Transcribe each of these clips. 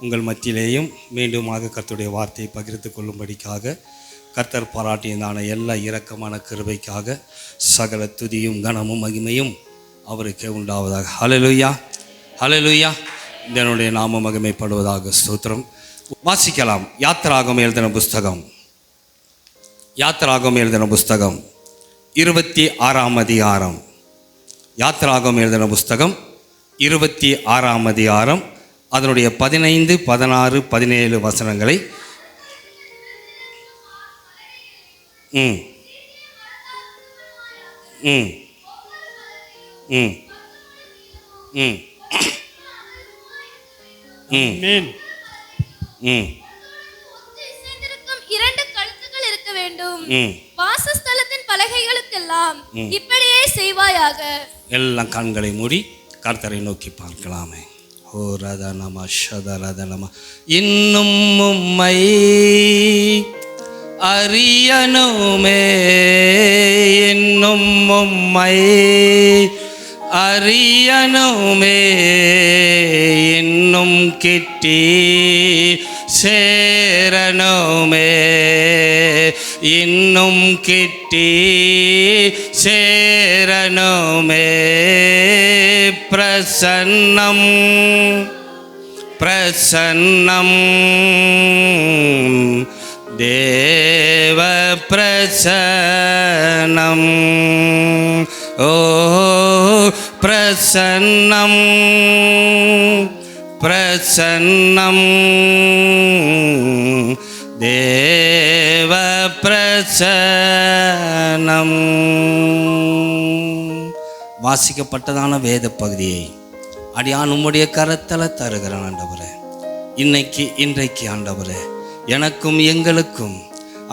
உங்கள் மத்தியிலேயும் மீண்டுமாக கர்த்தருடைய வார்த்தையை பகிர்ந்து கொள்ளும்படிக்காக கர்த்தர் பாராட்டியதான எல்லா இரக்கமான கிருபைக்காக சகல துதியும் கனமும் மகிமையும் அவருக்கே உண்டாவதாக. ஹல்லேலூயா, ஹல்லேலூயா. இதனுடைய நாம மகிமைப்படுவதாக. ஸ்தோத்திரம். வாசிக்கலாம். யாத்திராகமம் எழுதின புஸ்தகம் 26ஆம் அதிகாரம். யாத்திராகமம் எழுதின புஸ்தகம் 26ஆம் அதிகாரம், அதனுடைய 15, 16, 17 வசனங்களை ம் ம் ம் ம் ம் ம் இரண்டு கழுத்துகள் இருக்க வேண்டும். வாசஸ்தலத்தின் பலகைகளுக்கெல்லாம் இப்படியே செய்வாயாக. எல்லாம் கண்களை மூடி கர்த்தரை நோக்கி பார்க்கலாமே. ஓ ரதனம ஷதரதனம. இன்னும் உம்மை அறியணுமே, இன்னும் உம்மை அறியணுமே, இன்னும் கிட்டி சேரணுமே, இன்னும் கிட்டி சேரணுமே. பிரசன்னம் பிரசன்னம் தேவ பிரசன்னம். ஓ பிரசன்னம் பிரசன்னம் தேவ பிரசன்னம். வாசிக்கப்பட்டதான வேத பகுதியை அடியான் உம்முடைய கரத்தில் தருகிறேன் ஆண்டவரே. இன்றைக்கு ஆண்டவரே, எனக்கும் எங்களுக்கும்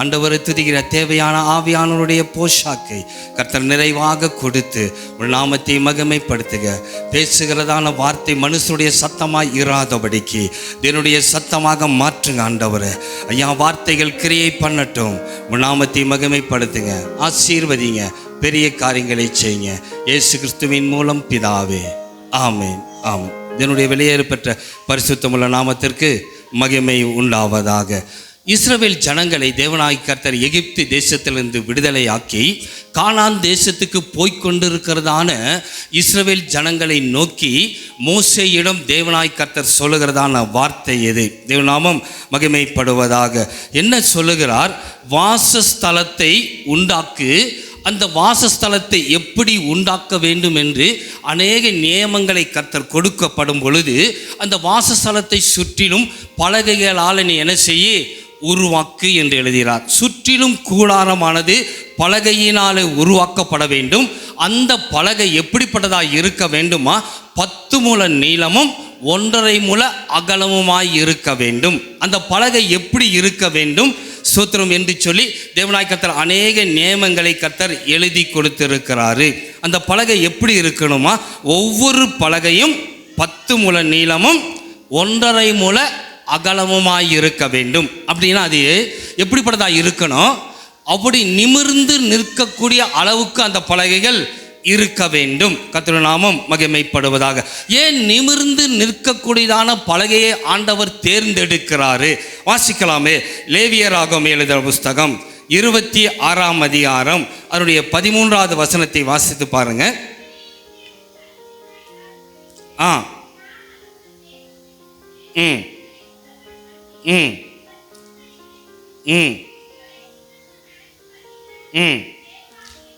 ஆண்டவரை துதிக்கிற தேவையான ஆவியானவருடைய போஷாக்கை கர்த்தர் நிறைவாக கொடுத்து ஒரு நாமத்தை மகிமைப்படுத்துக. பேசுகிறதான வார்த்தை மனுஷனுடைய சத்தமாய் இராதபடிக்கு என்னுடைய சத்தமாக மாற்றுங்க ஆண்டவரே. ஐயா, வார்த்தைகள் கிரியை பண்ணட்டும். ஒரு நாமத்தை மகிமைப்படுத்துங்க, ஆசீர்வதிங்க, பெரிய காரியங்களை செய்யுங்க. இயேசு கிறிஸ்துவின் மூலம் பிதாவே, ஆமேன், ஆமேன். இதனுடைய வெளியேறு பெற்ற பரிசுத்தமுள்ள நாமத்திற்கு மகிமை உண்டாவதாக. இஸ்ரவேல் ஜனங்களை தேவனாகிய கர்த்தர் எகிப்து தேசத்திலிருந்து விடுதலையாக்கி கானான் தேசத்துக்கு போய்கொண்டிருக்கிறதான இஸ்ரவேல் ஜனங்களை நோக்கி மோசேயிடம் தேவனாகிய கர்த்தர் சொல்லுகிறதான வார்த்தை எது? தேவநாமம் மகிமைப்படுவதாக. என்ன சொல்லுகிறார்? வாசஸ்தலத்தை உண்டாக்கு. அந்த வாசஸ்தலத்தை எப்படி உண்டாக்க வேண்டும் என்று அநேக நியமங்களை கர்த்தர் கொடுக்கப்படும் பொழுது அந்த வாசஸ்தலத்தை சுற்றிலும் பலகைகளால் நீ என்ன செய்ய உருவாக்கு என்று எழுதுகிறார். சுற்றிலும் கூடாரமானது பலகையினாலே உருவாக்கப்பட வேண்டும். அந்த பலகை எப்படிப்பட்டதாக இருக்க வேண்டுமா? 10 முழ நீளமும் 1.5 முழ அகலமுமாய் இருக்க வேண்டும். அந்த பலகை எப்படி இருக்க வேண்டும் சூத்திரம் என்று சொல்லி தேவனாகிய கர்த்தர் அநேக நியமங்களை கர்த்தர் எழுதி கொடுத்திருக்கிறாரு. அந்த பலகை எப்படி இருக்கணுமா? ஒவ்வொரு பலகையும் 10 முழ நீளமும் 1.5 முழ அகலமுமாய் இருக்க வேண்டும். அப்படின்னா அது எப்படிப்பட்டதாக இருக்கணும்? அப்படி நிமிர்ந்து நிற்கக்கூடிய அளவுக்கு அந்த பலகைகள் இருக்க வேண்டும். கர்த்தருடைய நாமம் மகிமைப்படுவதாக. ஏன் நிமிர்ந்து நிற்கக்கூடியதான பலகையை ஆண்டவர் தேர்ந்தெடுக்கிறாரு? வாசிக்கலாமே. லேவியராகமம் எழுதின புஸ்தகம் 26ஆம் அதிகாரம், அதனுடைய 13வது வசனத்தை வாசித்து பாருங்க. ம் ம் ம் ம்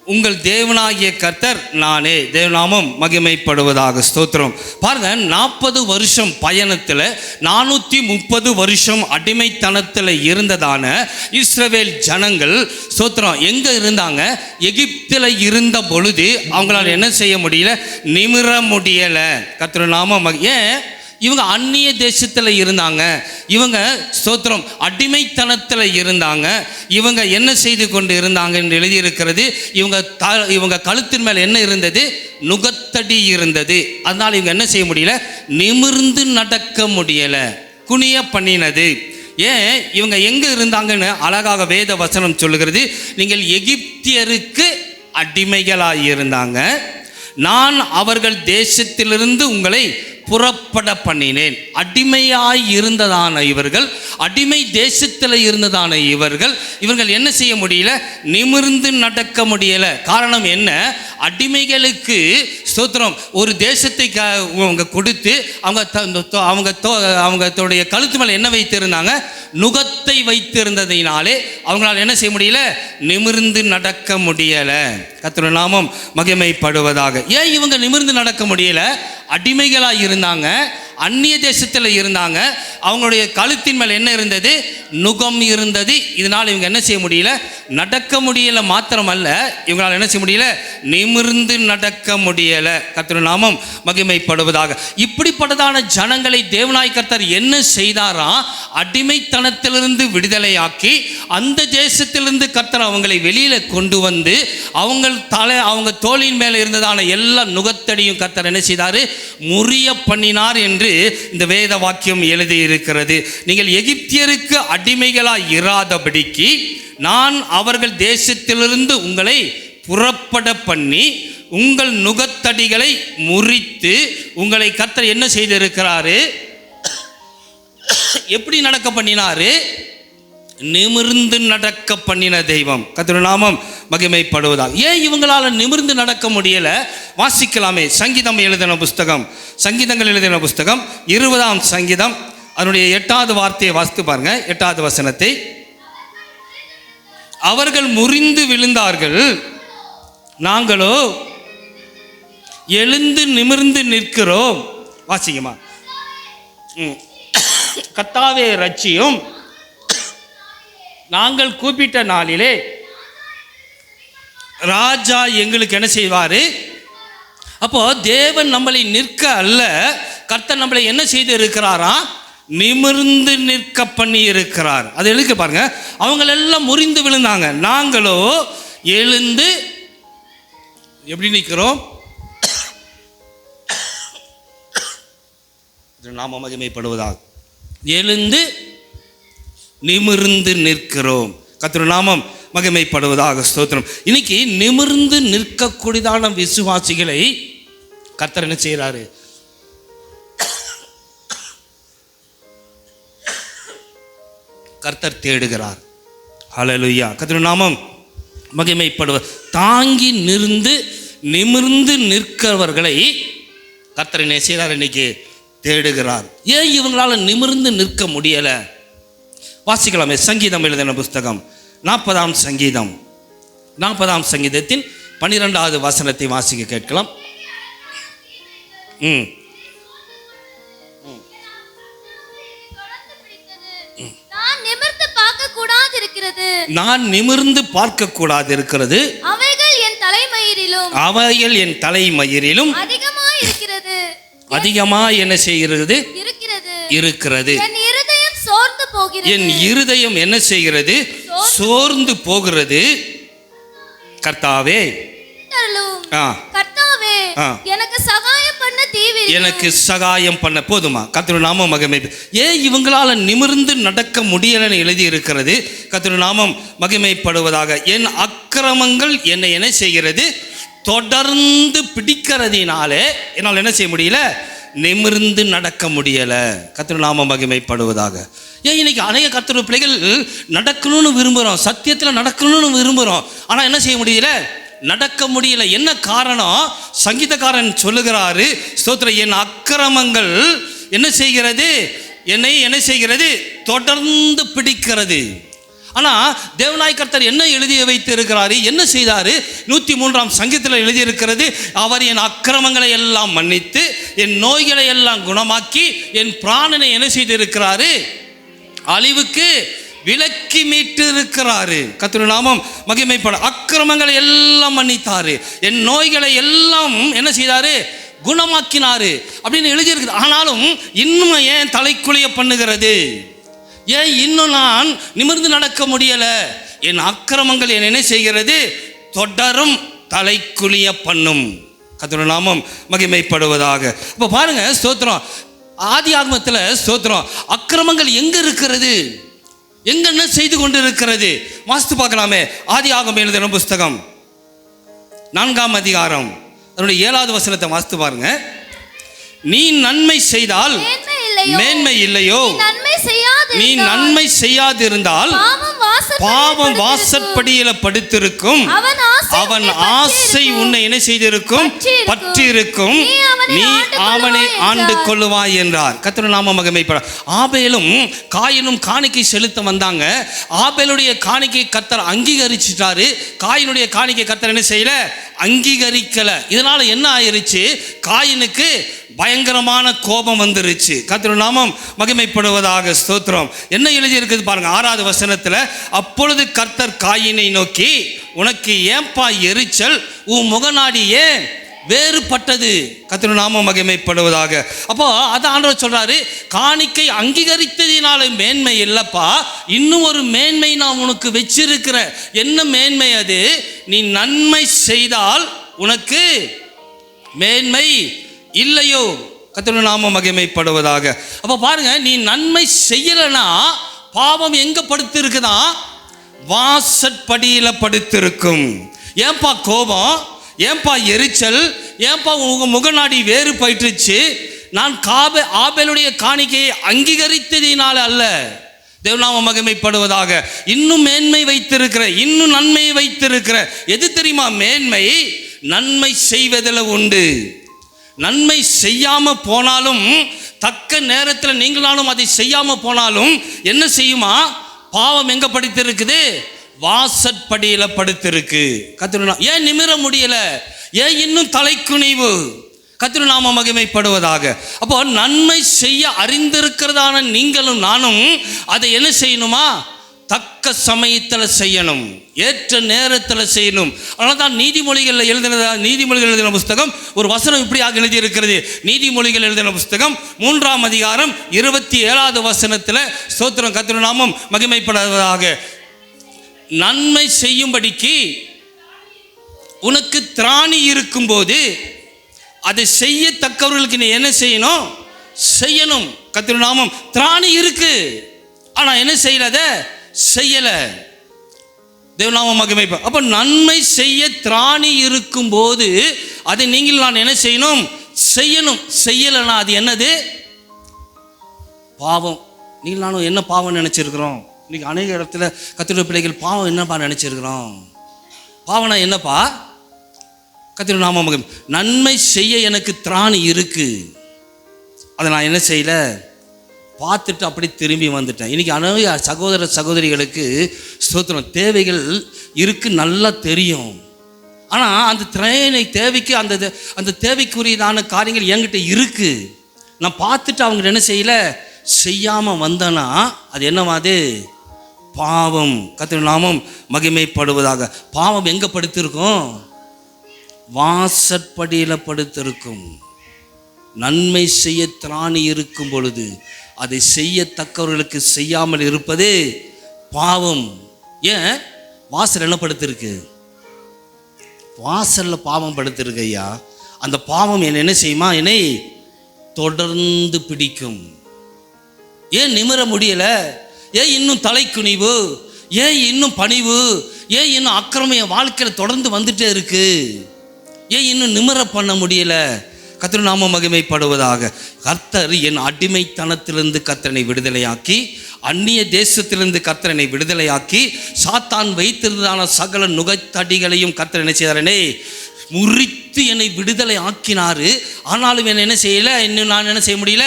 உங்கள் தேவனாகிய கர்த்தர் நானே. தேவநாமம் மகிமைப்படுவதாக. ஸ்தோத்திரம். பாருங்க, 40 வருஷம் பயணத்தில் 430 வருஷம் அடிமைத்தனத்தில் இருந்ததான இஸ்ரவேல் ஜனங்கள் ஸ்தோத்திரம் எங்கே இருந்தாங்க? எகிப்தில் இருந்த பொழுது அவங்களால என்ன செய்ய முடியல? நிமிர முடியலை. கர்த்தருடைய நாமம். ஏன்? இவங்க அந்நிய தேசத்தில் இருந்தாங்க. இவங்க ஸ்தோத்திரம் அடிமைத்தனத்தில் இருந்தாங்க. இவங்க என்ன செய்து கொண்டு இருந்தாங்க என்று எழுதியிருக்கிறது. இவங்க கழுத்தின் மேல் என்ன இருந்தது? நுகத்தடி இருந்தது. அதனால் இவங்க என்ன செய்ய முடியல? நிமிர்ந்து நடக்க முடியலை. குனிய பண்ணினது. ஏன்? இவங்க எங்கே இருந்தாங்கன்னு அழகாக வேத வசனம் சொல்லுகிறது. நீங்கள் எகிப்தியருக்கு அடிமைகளாக இருந்தாங்க, நான் அவர்கள் தேசத்திலிருந்து உங்களை புறப்பட பண்ணினேன். அடிமையாய் இருந்ததான இவர்கள், அடிமை தேசத்தில் இருந்ததான இவர்கள் என்ன செய்ய முடியல? நிமிர்ந்து நடக்க முடியல. காரணம் என்ன? அடிமைகளுக்கு ஸ்தோத்திரம் ஒரு தேசத்தை அவங்க கொடுத்து அவங்களுடைய கழுத்து மேலே என்ன வைத்திருந்தாங்க? நுகத்தை வைத்திருந்ததினாலே அவங்களால் என்ன செய்ய முடியல? நிமிர்ந்து நடக்க முடியல. கர்த்தருடைய நாமம் மகிமைப்படுவதாக. ஏன் இவங்க நிமிர்ந்து நடக்க முடியல? அடிமைகளாக இருந்தாங்க, அந்நிய தேசத்தில் இருந்தாங்க. அவங்களுடைய கழுத்தின் மேல் என்ன இருந்தது? நுகம் இருந்தது. இதனால் இவங்க என்ன செய்ய முடியல? நடக்க முடியல. மாத்திரமல்ல, இவங்களால் என்ன செய்ய முடியல? நிமிர்ந்து நடக்க முடியல. கர்த்தருடைய நாமம் மகிமைப்படுவதாக. இப்படிப்பட்டதான ஜனங்களை தேவனாய் கர்த்தர் என்ன செய்தாராம்? அடிமைத்தனத்திலிருந்து விடுதலையாக்கி அந்த தேசத்திலிருந்து கர்த்தர் அவங்களை வெளியில கொண்டு வந்து அவங்க தோளின் மேலே இருந்ததான எல்லா நுகத்தடியும் கர்த்தர் என்ன செய்தார்? முறிய பண்ணினார் என்று இந்த வேத வாக்கியம் எழுதி இருக்கிறது. நீங்கள் எகிப்தியருக்கு அடிமைகளாய் இராதபடிக்கு நான் அவர்கள் தேசத்திலிருந்து உங்களை புறப்பட பண்ணி உங்கள் நுகத்தடிகளை முறித்து உங்களை கர்த்தர் என்ன செய்திருக்கிறாரு? எப்படி நடக்க பண்ணினாரு? நிமிர்ந்து நடக்க பண்ணின தெய்வம். கர்த்தருடைய நாமம் மகிமைப்படுவதாக. ஏன் இவங்களால நிமிர்ந்து நடக்க முடியல? வாசிக்கலாமே. சங்கீதங்கள் எழுதின புஸ்தகம் 20ஆம் சங்கீதம் அதனுடைய 8வது வார்த்தையை வாசித்து பாருங்க. 8வது வசனத்தை. அவர்கள் முறிந்து விழுந்தார்கள், நாங்களோ எழுந்து நிமிர்ந்து நிற்கிறோம். வாசிக்குமா? கர்த்தாவே ரட்சியும், நாங்கள் கூப்பிட்ட நாளிலே ராஜா எங்களுக்கு என்ன செய்வாரு? அப்போ தேவன் நம்மளை நிற்க அல்ல, கர்த்தர் நம்மளை என்ன செய்து இருக்கிறாரா? நிமிர்ந்து நிற்க பண்ணி இருக்கிறார். அதை எழுதி பாருங்க. அவங்களெல்லாம் முறிந்து விழுந்தாங்க, நாங்களோ எழுந்து எப்படி நிற்கிறோம்? நாம மகிமைப்படுவதாக. எழுந்து நிமிர்ந்து நிற்கிறோம். கர்த்தருடைய நாமம் மகிமைப்படுவதாக. ஸ்தோத்திரம். இன்னைக்கு நிமிர்ந்து நிற்கக்கூடியதான விசுவாசிகளை கர்த்தர் என்ன செய்கிறாரு? கர்த்தர் தேடுகிறார். ஹல்லேலூயா. கர்த்தருடைய நாமம் மகிமைப்படுவ. தாங்கி நிமிர்ந்து நிற்கிறவர்களை கர்த்தர் என்ன செய்கிறார்? இன்னைக்கு தேடுகிறார். ஏன் இவங்களால நிமிர்ந்து நிற்க முடியல? வாசிக்கலாமே. சங்கீதம் எழுதின புஸ்தகம் 40ஆம் சங்கீதத்தின் 12வது வசனத்தை வாசிக்க கேட்கலாம். நான் நிமிர்ந்து பார்க்க கூடாது இருக்கிறது, அவைகள் என் தலைமயிரிலும் அதிகமாய் என்ன செய்கிறது? இருக்கிறது. என் இருதயம் என்ன செய்கிறது? சோர்ந்து போகிறது. கர்த்தாவே எனக்கு சகாயம் பண்ண போதுமா? கர்த்தருடைய நாமம் மகிமை. ஏன் இவங்களால நிமிர்ந்து நடக்க முடியலன்னு எழுதி இருக்கிறது? கர்த்தருடைய நாமம் மகிமைப்படுவதாக. என் அக்கிரமங்கள் என்னை என்ன செய்கிறது? தொடர்ந்து பிடிக்கிறதினாலே என்னால் என்ன செய்ய முடியல? நிமிர்ந்து நடக்க முடியல. கர்த்தருடைய நாமம் மகிமைப்படுவதாக. ஏன் இன்னைக்கு அநேக கர்த்தருடைய பிள்ளைகள் நடக்கணும்னு விரும்புகிறோம், சத்தியத்தில் நடக்கணும்னு விரும்புகிறோம், ஆனால் என்ன செய்ய முடியல? நடக்க முடியல. என்ன காரணம்? சங்கீதக்காரன் சொல்லுகிறாரு, ஸ்தோத்திரம், என் அக்கிரமங்கள் என்ன செய்கிறது? என்னை என்ன செய்கிறது? தொடர்ந்து பிடிக்கிறது. ஆனால் தேவனாய் கர்த்தர் என்ன எழுதி வைத்து இருக்கிறாரு? என்ன செய்தாரு? 103ஆம் சங்கீதத்தில் எழுதியிருக்கிறது, அவர் என் அக்கிரமங்களை எல்லாம் மன்னித்து என் நோய்களை எல்லாம் குணமாக்கி என் பிராணனை என்ன செய்திருக்கிறாரு? அழிவுக்கு விலக்கி மீட்டு இருக்கிறாரு. கர்த்தருடைய நாமம் மகிமைப்பட. அக்கிரமங்களை எல்லாம் மன்னித்தாரு, என் நோய்களை எல்லாம் என்ன செய்தாரு? குணமாக்கினாரு அப்படின்னு எழுதியிருக்கு. ஆனாலும் இன்னும் ஏன் தலைக்குழிய பண்ணுகிறது? ஏன் இன்னும் நான் நிமிர்ந்து நடக்க முடியல? என் அக்கிரமங்கள் என்ன செய்கிறது? தொடரும் தலைக்குழிய பண்ணும். கர்த்தருடைய நாமம் மகிமைப்படுவதாக. இப்போ பாருங்க, ஸ்தோத்திரம், ஆதி ஆகமத்தில் ஸ்தோத்திரம், அக்கிரமங்கள் எங்க இருக்கிறது? எங்க என்ன செய்து கொண்டு இருக்கிறது? வாசித்து பார்க்கலாமே. ஆதி ஆகமம் எழுதின புஸ்தகம் 4ஆம் அதிகாரம் அதனுடைய 7வது வசனத்தை வாசித்து பாருங்க. நீ நன்மை செய்தால் மேன்மை இல்லையோ, நீ நன்மை செய்யாதிருந்தால் பாவம் வாசற்படியில படுத்திருக்கும், அவன் ஆசை உன்னை என்ன செய்திருக்கும், பற்றிருக்கும், நீ அவனை ஆண்டு கொள்ளுவாய் என்றார். கர்த்தருடைய நாமம் மகிமைப்பட. ஆபேலும் காயினும் காணிக்கை செலுத்த வந்தாங்க. ஆபேலுடைய காணிக்கை கர்த்தர் அங்கீகரிச்சிட்டாரு, காயினுடைய காணிக்கை கர்த்தர் என்ன செய்யல, அங்கீகரிக்கல. இதனால என்ன ஆயிருச்சு, காயினுக்கு பயங்கரமான கோபம் வந்துருச்சு. கர்த்தருடைய நாமம் மகிமைப்படுவதாக. ஸ்தோத்திரம். என்ன எழுதி இருக்குது பாருங்க, 6வது வசனத்துல, அப்பொழுது கர்த்தர் காயினை நோக்கி, உனக்கு ஏன்பா எரிச்சல், உன் முகநாடி ஏன் வேறுபட்டது. கர்த்தருடைய நாமம் மகிமைப்படுவதாக. அப்போ அதான் ஆண்டவர் சொல்றாரு, காணிக்கை அங்கீகரித்ததினால மேன்மை இல்லப்பா, இன்னும் ஒரு மேன்மை நான் உனக்கு வச்சிருக்கிற. என்ன மேன்மை அது, நீ நன்மை செய்தால் உனக்கு மேன்மை இல்லையோ. கர்த்தருடைய நாமம் மகிமைப்படுவதாக. அப்ப பாருங்க, நீ நன்மை செய்யலனா பாவம் எங்க படுத்திருக்குதா, வாசற்படியில படுத்திருக்கும். ஏன்பா கோபம், ஏன்பா எரிச்சல், ஏன்பா உங்க முகநாடி வேறு போயிட்டுருச்சு, நான் ஆபேலுடைய காணிக்கையை அங்கீகரித்ததினால அல்ல. தேவநாம மகிமைப்படுவதாக. இன்னும் மேன்மை வைத்திருக்கிற, இன்னும் நன்மையை வைத்திருக்கிற. எது தெரியுமா மேன்மை, நன்மை செய்வதில் உண்டு. நன்மை செய்யாம போனாலும், தக்க நேரத்தில் நீங்களாலும் அதை செய்யாம போனாலும் என்ன செய்யுமா, பாவம் எங்க படுத்திருக்குது, வாசற்படியில படுத்திருக்கு. கர்த்தருடைய ஏன் நிமிர முடியல, ஏன் இன்னும் தலைக்குனிவு. கர்த்தருடைய நாமம் மகிமைப்படுவதாக. அப்போ நன்மை செய்ய அறிந்திருக்கிறதான நீங்களும் நானும் அதை என்ன செய்யணுமா, தக்க சமயத்தில் செய்யணும், ஏற்ற நேரத்தில் செய்யணும். அதனால தான் நீதிமொழிகள் எழுதின புஸ்தகம் ஒரு வசனம் இப்படியாக எழுதியிருக்கிறது. நீதிமொழிகள் எழுதின புஸ்தகம் 3ஆம் அதிகாரம் 27வது வசனத்தில், ஸ்தோத்திரம், கர்த்தருடைய நாமம் மகிமைப்படுவதாக, நன்மை செய்யும்படிக்கு உனக்கு திராணி இருக்கும்போது அதை செய்யத்தக்கவர்களுக்கு நீ என்ன செய்யணும், செய்யணும். கர்த்தருடைய நாமம், திராணி இருக்கு, ஆனா என்ன செய்யறத செய்யல. தேவநாமம் மகிமைப்ப. அப்ப நன்மை செய்ய திராணி இருக்கும் போது அதை நீங்கள் நான் என்ன செய்யணும், செய்யணும். செய்யலைன்னா அது என்னது, பாவம். நீங்கள் நானும் என்ன பாவம் நினைச்சிருக்கிறோம். இன்னைக்கு அநேக இடத்துல கர்த்தருடைய பிள்ளைகள் பாவம் என்னப்பா நினைச்சிருக்கிறோம். பாவனா என்னப்பா, கர்த்தருடைய நாமம் மகிமை. நன்மை செய்ய எனக்கு திராணி இருக்கு, அதை நான் என்ன செய்யல, பார்த்துட்டு அப்படி திரும்பி வந்துட்டேன். இன்னைக்கு அநேக சகோதர சகோதரிகளுக்கு ஸ்தோத்திரம், தேவைகள் இருக்கு, நல்லா தெரியும். ஆனால் அந்த தேவைக்கு அந்த தேவைக்குரியதான காரியங்கள் என்கிட்ட இருக்கு, நான் பார்த்துட்டு அவங்க என்ன செய்யல, செய்யாம வந்தனா அது என்னவாது, பாவம். கர்த்தருடைய நாமம் மகிமைப்படுவதாக. பாவம் எங்க படுத்திருக்கும், வாசற்படியில படுத்திருக்கும். நன்மை செய்ய திராணி இருக்கும் பொழுது அதை செய்யத்தக்கவர்களுக்கு செய்யாமல் இருப்பது பாவம். ஏன் வாசல் என்ன படுத்திருக்கு, வாசல்ல பாவம் படுத்திருக்கு ஐயா. அந்த பாவம் என்ன செய்யுமா, என்னை தொடர்ந்து பிடிக்கும். ஏன் நிமிர முடியல, ஏன் இன்னும் தலைக்குனிவு, ஏன் இன்னும் பணிவு, ஏன் இன்னும் அக்கிரமம் என் வாழ்க்கையில் தொடர்ந்து வந்துட்டே இருக்கு, ஏன் இன்னும் நிமிர பண்ண முடியல. கர்த்தருடைய நாமம் மகிமைப்படுவதாக. கர்த்தர் என் அடிமைத்தனத்திலிருந்து கர்த்தனை விடுதலையாக்கி, அந்நிய தேசத்திலிருந்து கர்த்தனை விடுதலையாக்கி, சாத்தான் வைத்திருந்தான சகல நுகத்தடிகளையும் கர்த்தர் என்ன செய்தாரனே முறித்து என்னை விடுதலை ஆக்கினாரு. ஆனாலும் என்ன செய்யல, இன்னும் நான் என்ன செய்ய முடியல,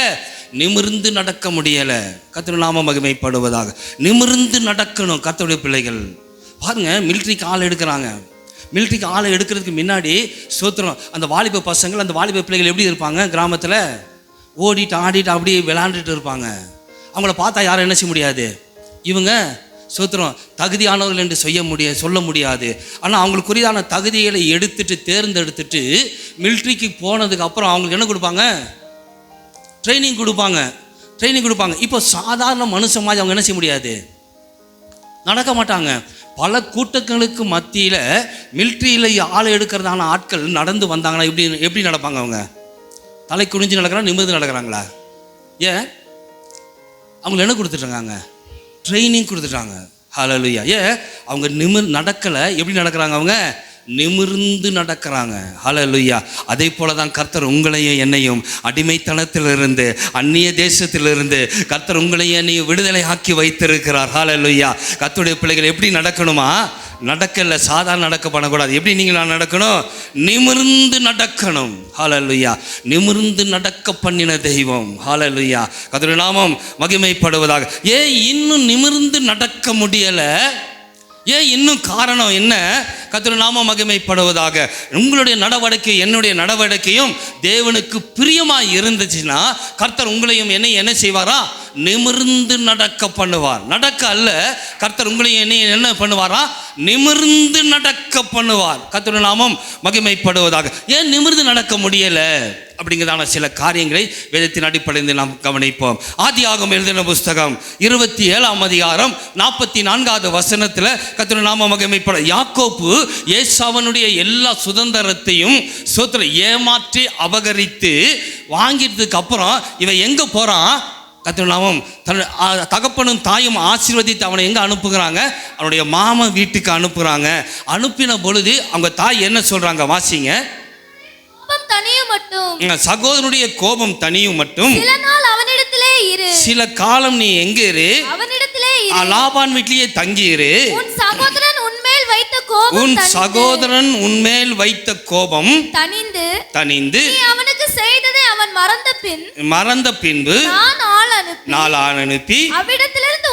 நிமிர்ந்து நடக்க முடியல. கர்த்தருடைய நாமம் மகிமைப்படுவதாக. நிமிர்ந்து நடக்கணும் கர்த்தருடைய பிள்ளைகள். பாருங்க, மிலிட்ரிக்கு ஆள் எடுக்கிறாங்க. மிலிட்ரிக்கு ஆளை எடுக்கிறதுக்கு முன்னாடி ஸ்தோத்திரம், அந்த வாலிப பசங்கள், அந்த வாலிப பிள்ளைகள் எப்படி இருப்பாங்க, கிராமத்தில் ஓடிட்டு ஆடிட்டு அப்படியே விளையாண்டுட்டு இருப்பாங்க. அவங்கள பார்த்தா யாரும் என்ன செய்ய முடியாது, இவங்க ஸ்தோத்திரம் தகுதியானவர்கள் என்று சொல்ல முடியாது. ஆனால் அவங்களுக்குரியதான தகுதிகளை தேர்ந்தெடுத்துட்டு மிலிட்ரிக்கு போனதுக்கு அப்புறம் அவங்களுக்கு என்ன கொடுப்பாங்க, ட்ரைனிங் கொடுப்பாங்க. இப்போ சாதாரண மனுஷன் மாதிரி அவங்க என்ன செய்ய முடியாது, நடக்க மாட்டாங்க. பல கூட்டங்களுக்கு மத்தியில் மிலிட்ரியில் ஆளை எடுக்கிறதான ஆட்கள் நடந்து வந்தாங்கன்னா எப்படி நடப்பாங்க, அவங்க தலை குனிஞ்சு நடக்கிறாங்க, நிமிர்ந்து நடக்கிறாங்களா? ஏன், அவங்களுக்கு என்ன கொடுத்துட்ருக்காங்க, ட்ரைனிங் கொடுத்துட்டாங்க. ஹல்லேலூயா. ஏன் அவங்க நடக்கலை, எப்படி நடக்கிறாங்க, அவங்க நிமிர்ந்து நடக்கிறாங்க. ஹல்லேலூயா. அதே போல தான் கர்த்தர் உங்களையும் என்னையும் அடிமைத்தனத்திலிருந்து, அந்நிய தேசத்திலிருந்து கர்த்தர் உங்களையும் என்னையும் விடுதலை ஆக்கி வைத்திருக்கிறார். ஹல்லேலூயா. கர்த்தருடைய பிள்ளைகள் எப்படி நடக்கணுமா? நடக்கல சாதாரண நடக்க பண்ணக்கூடாது. எப்படி நீங்கள் நடக்கணும்? நிமிர்ந்து நடக்கணும். ஹல்லேலூயா. நிமிர்ந்து நடக்க பண்ணின தெய்வம். ஹல்லேலூயா. கர்த்தருடைய நாமம் மகிமைப்படுவதாக. ஏன் இன்னும் நிமிர்ந்து நடக்க முடியல? ஏன் இன்னும் காரணம் என்ன? கர்த்தருடைய நாமம் மகிமைப்படுவதாக. உங்களுடைய நடவடிக்கை என்னுடைய நடவடிக்கையும் தேவனுக்கு பிரியமாய் இருந்துச்சுன்னா கர்த்தர் உங்களையும் என்ன செய்வாரா? நிமிர்ந்து நடக்க பண்ணுவார். நடக்க அல்ல, கர்த்தர் உங்களையும் என்ன பண்ணுவாரா? நிமிர்ந்து நடக்க பண்ணுவார். கர்த்தருடைய நாமம் மகிமைப்படுவதாக. ஏன் நிமிர்ந்து நடக்க முடியல அப்படிங்கிறதான சில காரியங்களை வேதத்தின் அடிப்படையில் நாம் கவனிப்போம். ஆதியாகமம் எழுதின புஸ்தகம் 27ஆம் அதிகாரம் 44வது வசனத்தில் கர்த்தருடைய நாமம் மகிமைப்பட, யாக்கோப்பு ஏசாவனுடைய எல்லா சுதந்திரத்தையும் ஏமாற்றி அபகரித்து வாங்கிட்டதுக்கு அப்புறம் இவன் எங்க போறான்? கர்த்தருடைய நாமம் தகப்பனும் தாயும் ஆசீர்வதித்து அவனை எங்க அனுப்புகிறாங்க? அவனுடைய மாமா வீட்டுக்கு அனுப்புகிறாங்க. அனுப்பின பொழுது அவங்க தாய் என்ன சொல்றாங்க? வாசிங்க. சகோதரனுடைய கோபம் தனியும் மட்டும் சில நாள் அவனிடத்திலே இரு, சில காலம் நீ எங்க இரு? அவனிடத்திலே இரு, லாபான் வீட்டிலேயே தங்கி இரு. உன் சகோதரன் உன்மேல் வைத்த கோபம், உன் சகோதரன் உன்மேல் வைத்த கோபம் தணிந்து நீ அவனுக்கு செய்ததை அவன் மறந்த பின்பு நான் ஆள் அனுப்பி அவனிடத்திலிருந்து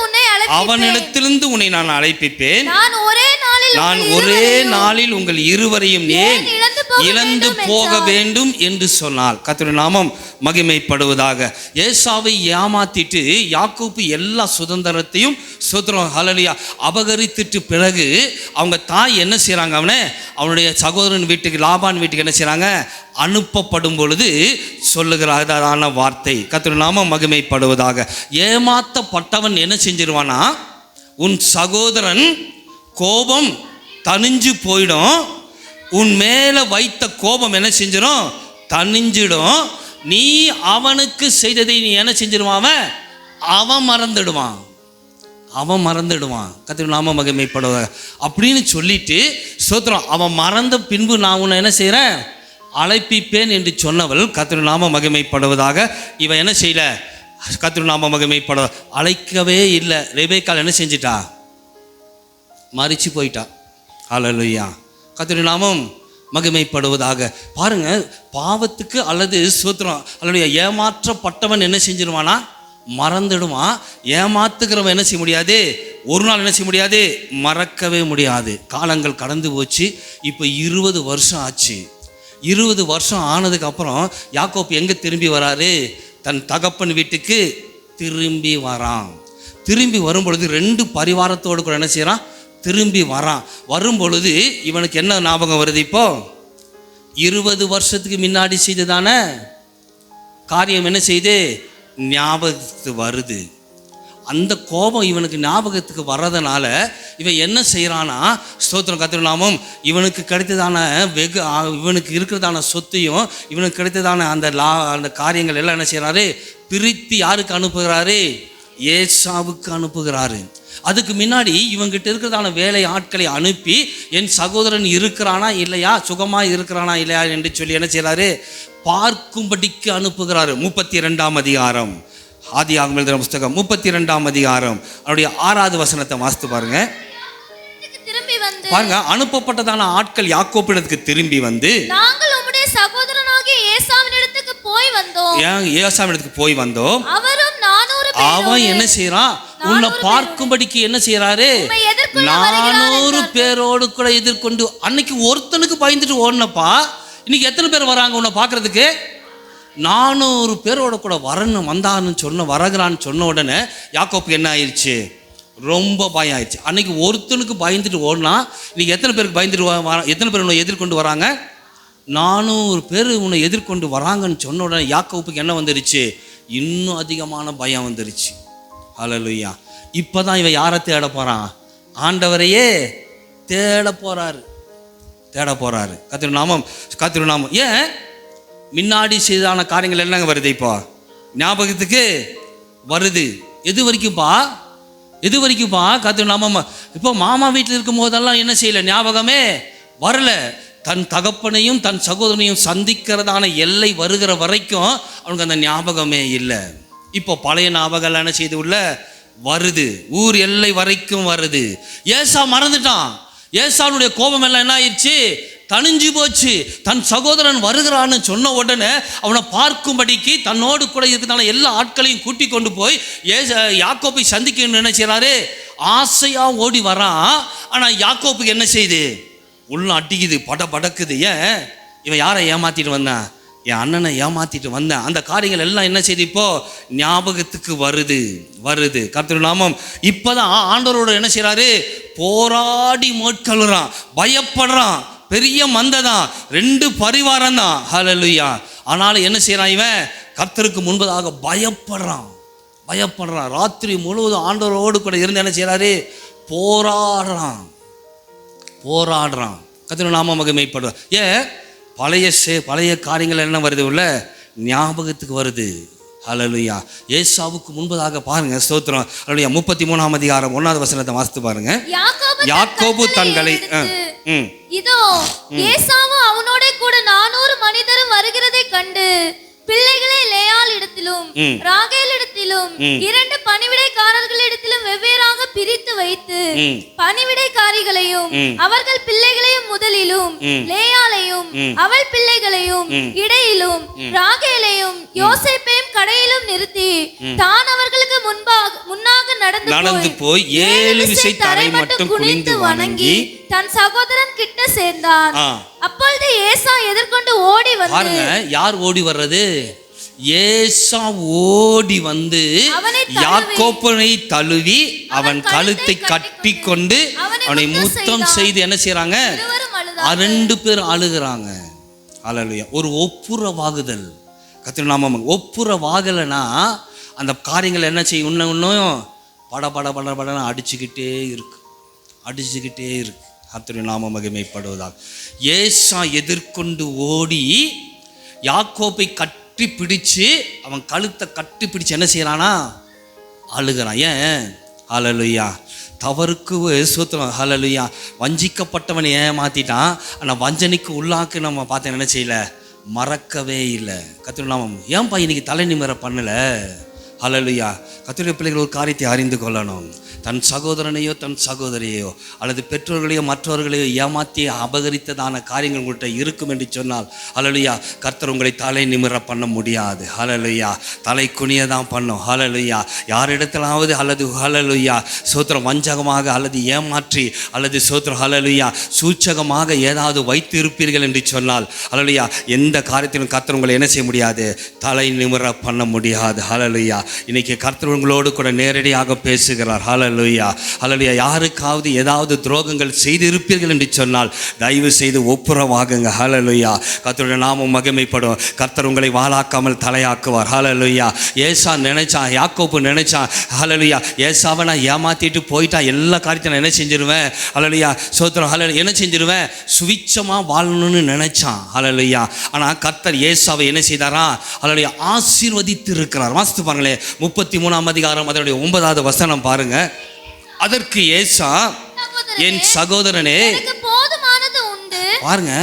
உன்னை நான் அழைப்பிப்பேன். நான் ஒரே நாளில் உங்கள் இருவரையும் ஏன் இழந்து போக வேண்டும் என்று சொன்னால். கர்த்தருடைய நாமம் மகிமைப்படுவதாக. ஏசாவை ஏமாத்திட்டு யாக்கோப்பு எல்லா சுதந்திரத்தையும் ஹல்லேலூயா அபகரித்துட்டு பிறகு அவங்க தாய் என்ன செய்றாங்க? அவனுடைய சகோதரன் வீட்டுக்கு, லாபான் வீட்டுக்கு என்ன செய்றாங்க? அனுப்பப்படும் பொழுது சொல்லுகிறான வார்த்தை. கர்த்தருடைய நாமம் மகிமைப்படுவதாக. ஏமாத்தப்பட்டவன் என்ன செஞ்சிருவானா? உன் சகோதரன் கோபம் தணிஞ்சு போயிடும். உன் மேல வைத்த கோபம் என்ன செஞ்சிடும்? தணிஞ்சிடும். நீ அவனுக்கு செய்ததை நீ என்ன செஞ்சிருவான்? அவன் மறந்துடுவான். கர்த்தருடைய நாமம் மகிமைப்படுவதாக. அப்படின்னு சொல்லிட்டு ஸ்தோத்திரம், அவன் மறந்த பின்பு நான் உன்னை என்ன செய்கிறேன்? அழைப்பிப்பேன் என்று சொன்னவள். கர்த்தருடைய நாமம் மகிமைப்படுவதாக. இவன் என்ன செய்யல? கர்த்தருடைய நாமம் மகிமைப்படுவ அழைக்கவே இல்லை. ரெபேக்காள் என்ன செஞ்சிட்டா? மரிச்சு போயிட்டா. ஹல்லேலூயா. கர்த்தருடைய நாமம் மகிமைப்படுவதாக. பாருங்க, பாவத்துக்கு அல்லது ஸ்தோத்திரம் அல்லது ஏமாற்றப்பட்டவன் என்ன செஞ்சிருவானா? மறந்துடுவான். ஏமாத்துக்கிறவன் என்ன செய்ய முடியாது? ஒரு நாள் என்ன செய்ய முடியாது? மறக்கவே முடியாது. காலங்கள் கடந்து போச்சு. இப்போ 20 வருஷம் ஆச்சு. 20 வருஷம் ஆனதுக்கு அப்புறம் யாக்கோப்பு எங்க திரும்பி வராரு? தன் தகப்பன் வீட்டுக்கு திரும்பி வரான். திரும்பி வரும் பொழுது 2 பரிவாரத்தோடு கூட என்ன செய்யறான்? திரும்பி வரான். வரும் பொழுது இவனுக்கு என்ன ஞாபகம் வருது? இப்போ 20 வருஷத்துக்கு முன்னாடி செய்ததான காரியம் என்ன செய்து ஞாபகத்துக்கு வருது. அந்த கோபம் இவனுக்கு ஞாபகத்துக்கு வர்றதுனால இவன் என்ன செய்கிறானா? ஸ்தோத்திரம் கர்த்தருடைய நாமம். இவனுக்கு கிடைத்ததான இவனுக்கு இருக்கிறதான சொத்தையும் இவனுக்கு கிடைத்ததான அந்த காரியங்கள் எல்லாம் என்ன செய்கிறாரு? பிரித்து யாருக்கு அனுப்புகிறாரு? ஏசாவுக்கு அனுப்புகிறாரு. அதுக்கு முன்னாடி இவங்கிட்ட இருக்கிறதான வேலை ஆட்களை அனுப்பி என் சகோதரன் இருக்கிறானா இல்லையா, சுகமாக இருக்கிறானா இல்லையா என்று சொல்லி என்ன செய்கிறாரு? பார்க்கும்படிக்கு அனுப்புகிறாரு. 32ஆம் அதிகாரம் ஆதியாகமம் எழுதின புஸ்தகம் 32ஆம் அதிகாரம் அவருடைய 6வது வசனத்தை வாசித்து பாருங்க. பாருங்க, அனுப்பப்பட்டதான ஆட்கள் யாக்கோபிடத்துக்கு திரும்பி வந்து, நாங்கள் உம்முடைய சகோதரனாகிய ஏசாவினிடத்துக்கு போய் வந்தோம். அவன் என்ன செய்யறான்? உன்னை பார்க்கும்படிக்கு என்ன செய்யறாரு? 400 பேரோடு கூட எதிர்கொண்டு. அன்னைக்கு ஒருத்தனுக்கு பயந்துட்டு ஓடனப்பா, இன்னைக்கு எத்தனை பேர் வராங்க உன்னை பார்க்கறதுக்கு? 400 பேரோட கூட வரகிறான்னு சொன்ன உடனே யாக்கோப்புக்கு என்ன ஆயிடுச்சு? ரொம்ப பயம் ஆயிடுச்சு. அன்னைக்கு ஒருத்தனுக்கு பயந்துட்டு ஓடனா, இன்னைக்கு எத்தனை பேருக்கு பயந்துட்டு எத்தனை பேர் உன்னை எதிர்கொண்டு வராங்க? 400 பேர் உன்னை எதிர்கொண்டு வராங்கன்னு சொன்ன உடனே யாக்கோப்புக்கு என்ன வந்துருச்சு? இன்னும் அதிகமான பயம் வந்துருச்சு. ஹல்லேலூயா. இப்போதான் இவன் யாரை தேட போறான்? ஆண்டவரையே தேட போறாரு. கர்த்தருடைய நாமம். ஏன் முன்னாடி செய்தான காரியங்கள் என்னங்க வருது? இப்போ ஞாபகத்துக்கு வருது. எது வரைக்கும்பா? கர்த்தருடைய நாமம். இப்போ மாமா வீட்டில் இருக்கும் போதெல்லாம் என்ன செய்யல? ஞாபகமே வரல. தன் தகப்பனையும் தன் சகோதரனையும் சந்திக்கிறதான எல்லை வருகிற வரைக்கும் அவனுக்கு அந்த ஞாபகமே இல்லை. இப்போ பழைய ஞாபகம் என்ன செய்து உள்ள வருது, ஊர் எல்லை வரைக்கும் வருது. ஏசா மறந்துட்டான். ஏசாவுடைய கோபம் எல்லாம் என்ன ஆயிடுச்சு, தணிஞ்சு போச்சு. தன் சகோதரன் வருகிறான்னு சொன்ன உடனே அவனை பார்க்கும்படிக்கு தன்னோடு கூட இருக்கிறதான எல்லா ஆட்களையும் கூட்டி கொண்டு போய் யாக்கோப்பை சந்திக்கணும்னு என்ன செய்யறாரு, ஆசையா ஓடி வரான். ஆனா யாக்கோப்புக்கு என்ன செய்யுது, உள்ள அடிக்குது, படக்குது. ஏன், இவன் யாரை ஏமாத்திட்டு வந்தான், என் அண்ணனை ஏமாத்திட்டு வந்தேன். அந்த காரியங்கள் எல்லாம் என்ன செய்து இப்போ ஞாபகத்துக்கு வருது. கர்த்தருடைய நாமம். இப்பதான் ஆண்டவரோட என்ன செய்யறாரு, போராடி மேற்கொள்றான், பயப்படுறான். பெரிய மந்தைதான், 2 பரிவாரம் தான். ஹல்லேலூயா. ஆனாலும் என்ன செய்யறான், இவன் கர்த்தருக்கு முன்பதாக பயப்படுறான். ராத்திரி முழுவதும் ஆண்டவரோடு கூட இருந்து என்ன செய்யறாரு, போராடுறான். கர்த்தருடைய நாமம் மகிமைப்படுறான். ஏன், பழைய காரியங்கள் என்ன வருது உள்ள ஞாபகத்துக்கு வருது. ஹல்லேலூயா. ஏசாவுக்கு முன்பதாக பாருங்க, ஸ்தோத்திரம். ஹல்லேலூயா. 33ஆம் அதிகாரம் 1வது வசனத்தை வாசித்து பாருங்க. யாக்கோபு தங்களை இதோ ஏசாவு அவனோட கூட 400 மனிதரும் வருகிறதை கண்டு பிள்ளைகளை லேயாள் இடத்திலும் ராகேல் இடத்திலும் 2 பணிவிடைக்காரர்களிடத்திலும் வெவ்வேறாக பிரித்து வைத்து பணிவிடைக்காரிகளையும் அவர்கள் பிள்ளைகளையும் முதலிலும் லேயாளையும் அவள் பிள்ளைகளையும் இடையிலும் ராகேலையும் யோசேப்பையும் கடையிலும் நிறுத்தி தான் அவர்களுக்கு முன்னாக நடந்து போய் 7 விசை தரை மட்டும் குனிந்து வணங்கி தன் சகோதரன் கிட்ட சேர்ந்தான். அப்பொழுது ஏசா எதிர்கொண்டு ஓடி வந்து, பாருங்க யார் ஓடி வர்றது, ஏசா ஓடி வந்து யாக்கோபனை தழுவி அவன் கழுத்தை கட்டி கொண்டு அவனை முத்தம் செய்து என்ன செய்யறாங்க, 2 பேர் அழுகிறாங்க. ஹல்லேலூயா. ஒரு ஒப்புரவாகுதல். கர்த்தருடைய நாமம். ஒப்புரவாகலைன்னா அந்த காரியங்கள் என்ன செய்யும், இன்னும் பட அடிச்சுக்கிட்டே இருக்கு. கர்த்தருடைய நாமம் மகிமைப்படுவதாக. ஏசா எதிர்கொண்டு ஓடி யாக்கோபை கட்டி பிடிச்சு அவன் கழுத்தை கட்டி பிடிச்சு என்ன செய்யறானா, அழுகிறான். ஏன், ஹல்லேலூயா. தவறுக்கு சூத்திரம். ஹல்லேலூயா. வஞ்சிக்கப்பட்டவன் ஏமாத்திட்டான். ஆனால் வஞ்சனைக்கு உள்ளாக்கு நம்ம பார்த்து என்ன செய்யல, மறக்கவே இல்லை. கர்த்தருடைய நாமம். ஏன்பா இன்னைக்கு தலை நிமிர பண்ணல. ஹல்லேலூயா. கர்த்தருடைய பிள்ளைகள் ஒரு காரியத்தை அறிந்து கொள்ளணும். தன் சகோதரனையோ தன் சகோதரியோ அல்லது பெற்றோர்களையோ மற்றவர்களையோ ஏமாற்றி அபகரித்ததான காரியங்கள் உங்கள்கிட்ட இருக்கும் என்று சொன்னால் ஹல்லேலூயா, கர்த்தர் உங்களை தலை நிமிர பண்ண முடியாது. ஹல்லேலூயா. தலை குனிய தான் பண்ணும். ஹல்லேலூயா. யாரிடத்திலாவது அல்லது ஹல்லேலூயா சோத்திரம் வஞ்சகமாக அல்லது ஏமாற்றி அல்லது சோத்திரம் ஹல்லேலூயா சூச்சகமாக ஏதாவது வைத்து இருப்பீர்கள் என்று சொன்னால் ஹல்லேலூயா எந்த காரியத்திலும் கர்த்தர் உங்களை என்ன செய்ய முடியாது, தலை நிமிர பண்ண முடியாது. ஹல்லேலூயா. இன்னைக்கு கர்த்தர் உங்களோடு கூட நேரடியாக பேசுகிறார். ஹல்லேலூயா. யாருக்காவது ஏதாவது துரோகங்கள் செய்து இருப்பீர்கள் என்று சொன்னால் தயவு செய்து ஒப்புரவாகுங்க. ஹல்லேலூயா. கர்த்தருடைய நாமம் மகிமைப்படும். கர்த்தர் உங்களை வாளாக்காமல் தலையாக்குவார். ஹல்லேலூயா. ஏசா நினைச்சான், யாக்கோபு நினைச்சான், ஹல்லேலூயா ஏசாவை நான் ஏமாத்திட்டு போயிட்டா எல்லா காரியத்தையும் நான் என்ன செஞ்சிருவேன், ஹல்லேலூயா சோத்திரம் ஹல்லேலூயா என்ன செஞ்சிருவேன், சுவிச்சமா வாழணும்னு நினைச்சான். ஹல்லேலூயா. ஆனால் கர்த்தர் ஏசாவை என்ன செய்தாரா, ஹல்லேலூயா ஆசீர்வதித்து இருக்கிறார். வாசித்து பாருங்களேன் 33ஆம் அதிகாரம் அதனுடைய 9வது வசனம் பாருங்க. அதற்கு ஏசா, என் சகோதரனே, பாருங்க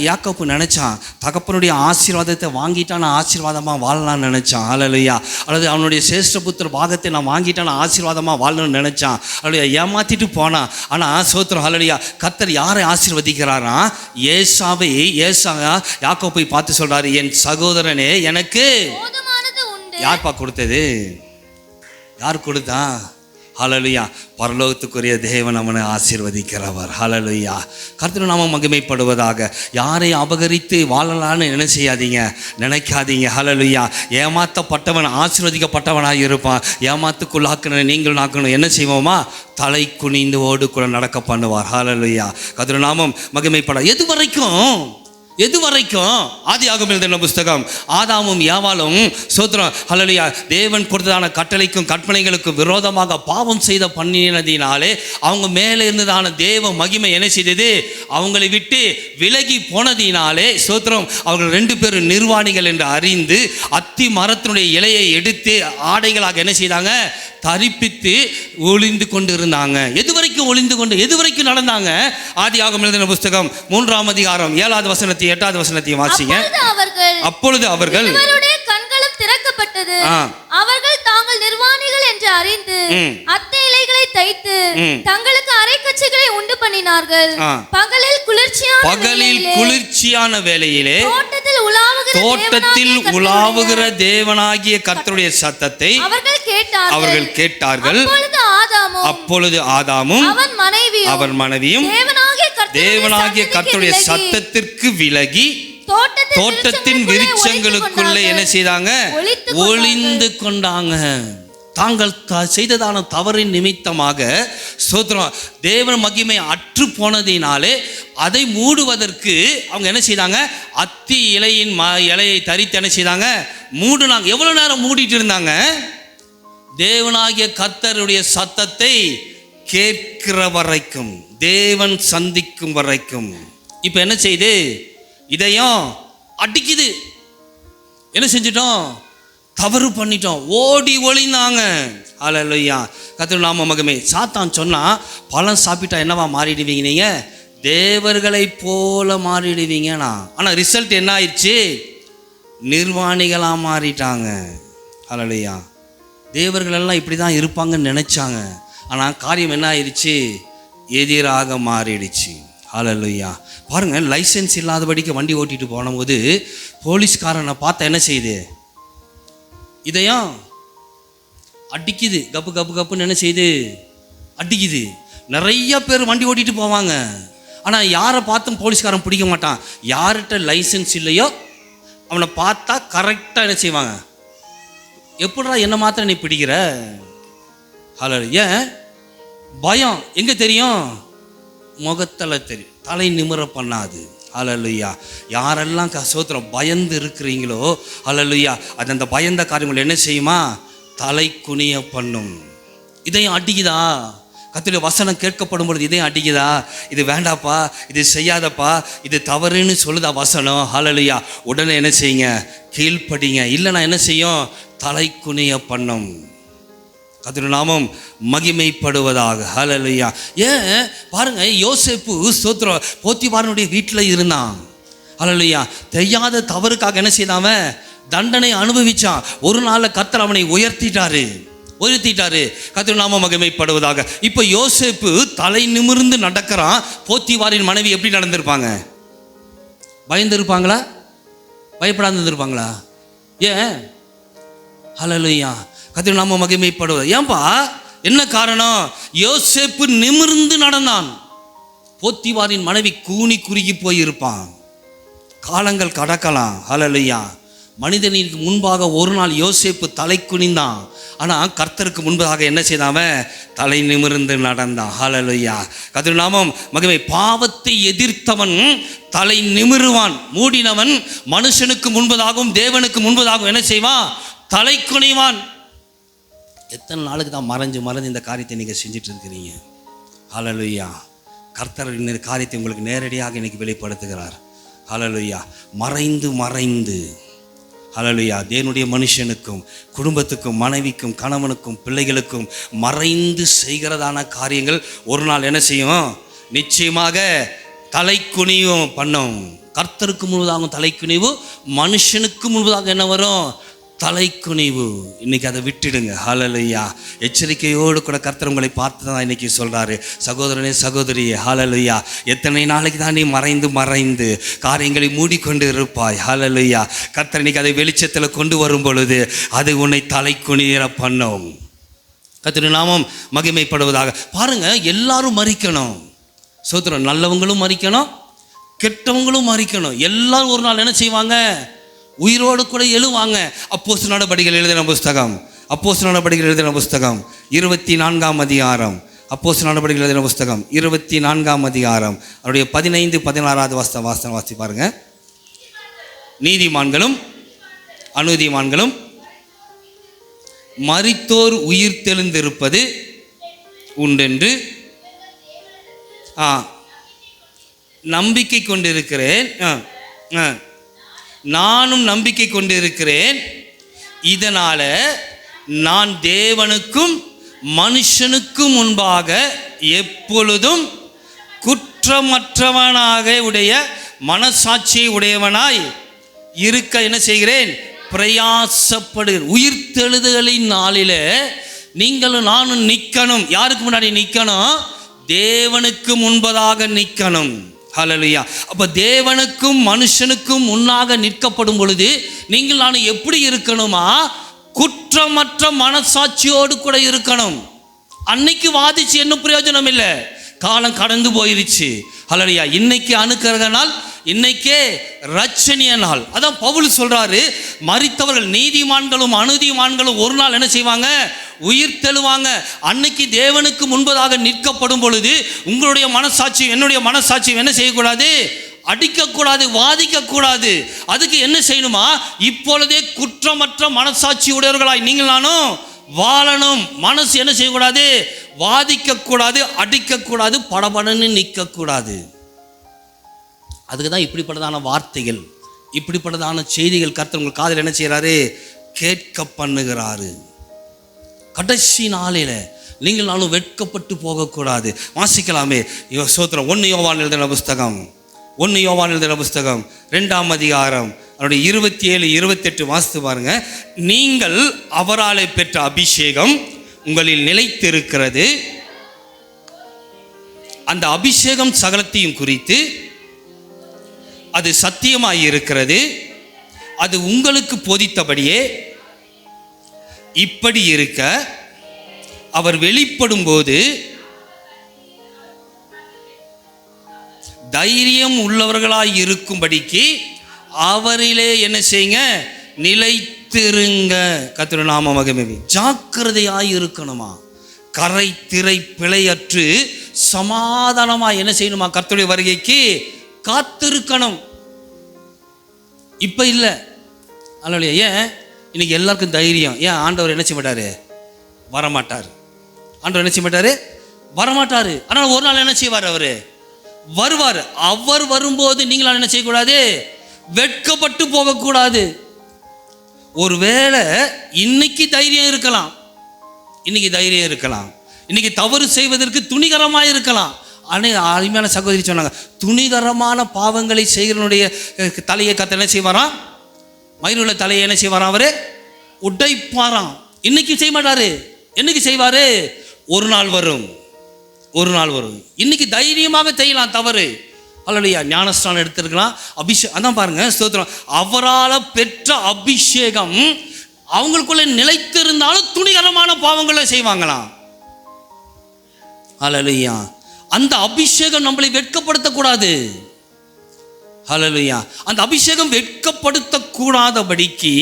யாக்கோபு நினைச்சான் தகப்பனுடைய ஆசீர்வாதத்தை வாங்கிட்டான், நான் ஆசீர்வாதமா வாழலாம்னு நினைச்சான். ஹல்லேலூயா. அல்லது அவனுடைய சேஷ்டபுத்திர பாகத்தை நான் வாங்கிட்டான், ஆசீர்வாதமா வாழணும்னு நினைச்சான். ஹல்லேலூயா. ஏமாத்திட்டு போனான். ஆனா சோத்திரம் ஹல்லேலூயா கர்த்தர் யாரை ஆசீர்வதிக்கிறாரா, ஏசா யாக்கோபை பார்த்து சொல்றாரு, என் சகோதரனே எனக்கு யார்ப்பா கொடுத்தது, யார் கொடுத்தா, ஹல்லேலூயா பரலோகத்துக்குரிய தேவன் அவனை ஆசீர்வதிக்கிறவர். ஹல்லேலூயா. கர்த்தர் நாமம் மகிமைப்படுவதாக. யாரை அபகரித்து வாழலான்னு என்ன செய்யாதீங்க, நினைக்காதீங்க. ஹல்லேலூயா. ஏமாற்றப்பட்டவன் ஆசீர்வதிக்கப்பட்டவனாக இருப்பான். ஏமாத்துக்குள்ளாக்கணும் நீங்கள் நாக்கணும் என்ன செய்வோமா, தலை குனிந்து ஓடு கூட நடக்க பண்ணுவார். ஹல்லேலூயா. கர்த்தர் நாமம் மகிமைப்பட. எது எது வரைக்கும்? ஆதியாகமம் எழுதின புஸ்தகம், ஆதாமும் ஏவாளும் ஸ்தோத்திரம் ஹல்லேலூயா தேவன் கொடுத்ததான கட்டளைக்கும் கற்பனைகளுக்கும் விரோதமாக பாவம் செய்த பண்ணினதினாலே அவங்க மேலே இருந்ததான தேவ மகிமை என்ன செய்தது? அவங்களை விட்டு விலகி போனதினாலே ஸ்தோத்திரம் அவர்கள் 2 பேரும் நிர்வாணிகள் என்று அறிந்து அத்தி மரத்தினுடைய இலையை எடுத்து ஆடைகளாக என்ன செய்தாங்க? தரிப்பித்து ஒளிந்து கொண்டு இருந்தாங்க. எது வரைக்கும் ஒளிந்து கொண்டு எது வரைக்கும் நடந்தாங்க? ஆதியாகமம் எழுதின புஸ்தகம் 3ஆம் அதிகாரம் 7வது வசனத்தை 8வது வசனத்தை வாசிங்க. அப்பொழுது அவர்கள் கண்களும் திறக்கப்பட்டது. அவர்கள் தாங்கள் நிர்வாணிகள் என்று அறிந்து அத்தை இலைகளை தைத்து தங்களுக்கு அரைக்கச்சைகளை உண்டு பண்ணினார்கள். பகலில் குளிர்ச்சியான வேளையிலே தோட்டத்தில் உலாவுகிற தேவனாகிய கர்த்தருடைய சத்தத்தை அவர்கள் கேட்டார்கள். அப்பொழுது ஆதாமும் அவன் மனைவியும் தேவனாகிய கர்த்தருடைய சத்தத்திற்கு விலகி தோட்டத்தின் விருட்சங்களுக்குள்ளே என்ன செய்தாங்க? ஒளிந்து கொண்டாங்க. தாங்கள் செய்ததான தவறின் நிமித்தமாக ஸ்தோத்திரம் தேவன் மகிமை அற்று போனதினாலே அதை மூடுவதற்கு அவங்க என்ன செய்தாங்க? அத்தி இலையின் இலையை தரித்து என்ன செய்தாங்க? மூடுனாங்க. எவ்வளவு நேரம் மூடிட்டு இருந்தாங்க? தேவனாகிய கர்த்தருடைய சத்தத்தை கேட்கிற வரைக்கும், தேவன் சந்திக்கும் வரைக்கும். இப்ப என்ன செய்து? இதயம் அடிக்குது. என்ன செஞ்சிட்டோம்? தவறு பண்ணிட்டோம். ஓடி ஒளிந்தாங்க. ஹல்லேலூயா கர்த்தர் நாம மகிமை. சாத்தான் சொன்னா பழம் சாப்பிட்டா என்னவா மாறிடுவீங்க? நீங்க தேவர்களை போல மாறிடுவீங்கண்ணா. ஆனா ரிசல்ட் என்ன ஆயிடுச்சு? நிர்வாணிகளா மாறிட்டாங்க. ஹல்லேலூயா தேவர்கள் எல்லாம் இப்படி தான் இருப்பாங்கன்னு நினைச்சாங்க. ஆனால் காரியம் என்ன ஆயிடுச்சு? எதிராக மாறிடுச்சு. ஹல்லேலூயா பாருங்க, லைசன்ஸ் இல்லாதபடிக்கு வண்டி ஓட்டிட்டு போனபோது போலீஸ்காரனை பார்த்தா என்ன செய்யுது? இதயம் அடிக்குது. கப்பு கப்பு கப்புன்னு என்ன செய்யுது? அடிக்குது. நிறைய பேர் வண்டி ஓட்டிட்டு போவாங்க. ஆனால் யாரை பார்த்தும் போலீஸ்காரன் பிடிக்க மாட்டான். யார்கிட்ட லைசன்ஸ் இல்லையோ அவனை பார்த்தா கரெக்டாக என்ன செய்வாங்க? எப்படிடா என்ன மாத்திரம் நீ பிடிக்கிற? ஹல்லேலூயா ஏன்? பயம் எங்கே தெரியும்? முகத்தில் தெரியும். தலை நிமிர பண்ணாது. ஹல்லேலூயா யாரெல்லாம் ஸ்தோத்திரம் பயந்து இருக்கிறீங்களோ ஹல்லேலூயா அது அந்த பயந்த காரியங்கள் என்ன செய்யுமா? தலை குனிய பண்ணும். இதையும் அடிக்குதா? கர்த்தருடைய வசனம் கேட்கப்படும் பொழுது இதையும் அடிக்குதா? இது வேண்டாப்பா, இது செய்யாதப்பா, இது தவறுன்னு சொல்லுதா வசனம்? ஹல்லேலூயா உடனே என்ன செய்யுங்க? கீழ்ப்படிங்க. இல்லைன்னா என்ன செய்யும்? தலை குனிய பண்ணும். கர்த்தருடைய நாமம் மகிமைப்படுவதாக. ஹல்லேலூயா ஏன் பாருங்க, யோசேப்பு ஸ்தோத்திரம் போத்திபாரனுடைய வீட்டில் இருந்தான். ஹல்லேலூயா தெரியாத தவறுக்காக என்ன செய்தான்? தண்டனை அனுபவிச்சான். ஒரு நாளில் கர்த்தர் அவனை உயர்த்திட்டாரு. கர்த்தருடைய நாமம் மகிமைப்படுவதாக. இப்போ யோசேப்பு தலை நிமிர்ந்து நடக்கிறான். போத்திபாரின் மனைவி எப்படி நடந்திருப்பாங்க? பயந்து இருப்பாங்களா? பயப்படாது இருந்திருப்பாங்களா? ஏன்? ஹல்லேலூயா கர்த்தருடைய நாமம் மகிமைப்படுவது. ஏன்பா என்ன காரணம்? யோசேப்பு நிமிர்ந்து நடந்தான். போத்திபாரின் மனைவி கூனி குறுகி போயிருப்பான். காலங்கள் கடக்கலாம். ஹல்லேலூயா மனிதனுக்கு முன்பாக ஒரு நாள் யோசேப்பு தலை குனிந்தான். ஆனால் கர்த்தருக்கு முன்பதாக என்ன செய்தான்? தலை நிமிர்ந்து நடந்தான். ஹல்லேலூயா கர்த்தருடைய நாமம் மகிமை. பாவத்தை எதிர்த்தவன் தலை நிமிருவான். மூடினவன் மனுஷனுக்கு முன்பதாகவும் தேவனுக்கு முன்பதாகவும் என்ன செய்வான்? தலை குனிவான். எத்தனை நாளுக்கு தான் மறைஞ்சு இந்த காரியத்தை நீங்கள் செஞ்சுட்டு இருக்கிறீங்க? ஹல்லேலூயா கர்த்தர் இந்த காரியத்தை உங்களுக்கு நேரடியாக இன்னைக்கு வெளிப்படுத்துகிறார். ஹல்லேலூயா மறைந்து ஹல்லேலூயா தேவனுடைய மனுஷனுக்கும் குடும்பத்துக்கும் மனைவிக்கும் கணவனுக்கும் பிள்ளைகளுக்கும் மறைந்து செய்கிறதான காரியங்கள் ஒரு நாள் என்ன செய்யும்? நிச்சயமாக தலை குனிவும் பண்ணும். கர்த்தருக்கு முழுவதாகவும் தலை குனிவு, மனுஷனுக்கு முழுவதாக என்ன வரும்? தலை குனிவு. இன்னைக்கு அதை விட்டுடுங்க. ஹல்லேலூயா எச்சரிக்கையோடு கூட கர்த்தர் உங்களை பார்த்து தான் இன்னைக்கு சொல்றாரு, சகோதரனே சகோதரியே ஹல்லேலூயா எத்தனை நாளைக்கு தான் நீ மறைந்து காரியங்களை மூடிக்கொண்டு இருப்பாய்? ஹல்லேலூயா கர்த்தர் இன்னைக்கு அதை வெளிச்சத்தில் கொண்டு வரும் பொழுது அது உன்னை தலை குனிய பண்ணும். கர்த்தருடைய நாமம் மகிமைப்படுவதாக. பாருங்க, எல்லாரும் மரிக்கணும். சோத்திரம் நல்லவங்களும் மரிக்கணும், கெட்டவங்களும் மரிக்கணும். எல்லாரும் ஒரு நாள் என்ன செய்வாங்க? உயிரோடு கூட எழுவாங்க. அப்போஸ்தலர் நடபடிகள் எழுதின புஸ்தகம் 24ஆம் அதிகாரம். அப்போஸ்தலர் நடபடிகள் எழுதின புஸ்தகம் 24ஆம் அதிகாரம் அவருடைய 15-16 வாசி பாருங்க. நீதிமான்களும் அநீதிமான்களும் மரித்தோர் உயிர் தெழுந்திருப்பது உண்டென்று நம்பிக்கை கொண்டிருக்கிறேன். நானும் நம்பிக்கை கொண்டிருக்கிறேன். இதனால நான் தேவனுக்கும் மனுஷனுக்கும் முன்பாக எப்பொழுதும் குற்றமற்றவனாக உடைய மனசாட்சியை உடையவனாய் இருக்க என்ன செய்கிறேன்? பிரயாசப்படுகிறேன். உயிர்த்தெழுதலின் நாளில நீங்களும் நானும் நிற்கணும். யாருக்கு முன்னாடி நிற்கணும்? தேவனுக்கு முன்பதாக நிற்கணும். ஹல்லேலூயா. அப்ப தேவனுக்கும் மனுஷனுக்கும் முன்னாக நிற்கப்படும் பொழுது நீங்கள் நானும் எப்படி இருக்கணுமா? குற்றமற்ற மனசாட்சியோடு கூட இருக்கணும். அன்னைக்கு வாதிச்சு என்ன பிரயோஜனம் இல்லை, காலம் கடந்து போயிருச்சு. ஹல்லேலூயா. இன்னைக்கு அனுக்கிரக நாள், இன்னைக்கே ரட்சணிய நாள். அதான் பவுல் சொல்றாரு, மரித்தவர்கள் நீதிமான்களும் அநீதிமான்களும் ஒரு நாள் என்ன செய்வாங்க? உயிர் தெழுவாங்க. அன்னைக்கு தேவனுக்கு முன்பதாக நிற்கப்படும் பொழுது உங்களுடைய மனசாட்சி என்னுடைய மனசாட்சி என்ன செய்யக்கூடாது? அடிக்கக்கூடாது, வாதிக்கக்கூடாது. அதுக்கு என்ன செய்யணுமா? இப்பொழுதே குற்றமற்ற மனசாட்சி உடையவர்களாய் நீங்கள் நானும் வாழணும். மனசு என்ன செய்யக்கூடாது? வாதிக்கக்கூடாது, அடிக்கக்கூடாது, படபடன்னு நிற்கக்கூடாது. அதுக்கு தான் இப்படிப்பட்டதான வார்த்தைகள், இப்படிப்பட்டதான செய்திகள் கர்த்தர் உங்கள் காதில் என்ன செய்கிறாரு? கேட்க பண்ணுகிறாரு. கடைசி நாளில் நீங்கள் நானும் வெட்கப்பட்டு போகக்கூடாது. வாசிக்கலாமே சோத்திரம். 1 யோவான் எழுதின புஸ்தகம் 2ஆம் அதிகாரம் அவருடைய 27, 28 வாசித்து பாருங்க. நீங்கள் அவராலே பெற்ற அபிஷேகம் உங்களில் நிலைத்திருக்கிறது. அந்த அபிஷேகம் சகலத்தையும் குறித்து அது சத்தியமாய் இருக்கிறது. அது உங்களுக்கு போதித்தபடியே இப்படி இருக்க அவர் வெளிப்படும் போது தைரியம் உள்ளவர்களாய் இருக்கும்படிக்கு அவரிலே என்ன செய்யுங்க? நிலைத்திருங்க. கர்த்தருடைய நாமம் மகிமைப்படவே. ஜாக்கிரதையாய் இருக்கணுமா? கரை திரை பிழையற்று சமாதானமாய் என்ன செய்யணுமா? கர்த்தருடைய வருகைக்கு காத்திருக்கணும். இப்ப இல்லை. அதனால ஏன் இன்னைக்கு எல்லாருக்கும் தைரியம்? ஏன் ஆண்டவர் என்ன செய்ய மாட்டாரு? வரமாட்டார். ஆண்டவர் என்ன செய்ய மாட்டாரு? வரமாட்டாரு. ஆனால் ஒரு நாள் என்ன செய்வார்? அவரு வருவார். அவர் வரும்போது நீங்களால் என்ன செய்யக்கூடாது? வெட்கப்பட்டு போகக்கூடாது. ஒருவேளை இன்னைக்கு தைரியம் இருக்கலாம், இன்னைக்கு தவறு செய்வதற்கு துணிகரமாக இருக்கலாம். ஆனால் அருமையான சகோதரி சொன்னாங்க, துணிகரமான பாவங்களை செய்கிறனுடைய தலையை கத்த என்ன செய்வாராம்? மயிலுள்ள தலையை என்ன செய்வாராம்? அவரு உடைப்பாராம். இன்னைக்கு செய்ய மாட்டாரு. என்னைக்கு செய்வாரு? ஒரு நாள் வரும். இன்னைக்கு தைரியமாக செய்யலாம் தவறு. அல்லையா, ஞானஸ்தானம் எடுத்திருக்கலாம். அதான் பாருங்க, ஸ்தோத்திரம். அவரால் பெற்ற அபிஷேகம் அவங்களுக்குள்ள நிலைத்திருந்தாலும் துணிகரமான பாவங்களை செய்வாங்களாம். அல்லையா, அந்த அபிஷேகம் நம்மளை வெட்கப்படுத்தக்கூடாது. ஹல்லேலூயா. அந்த அபிஷேகம் வெட்கப்படுத்தக்கூடாதபடிக்கு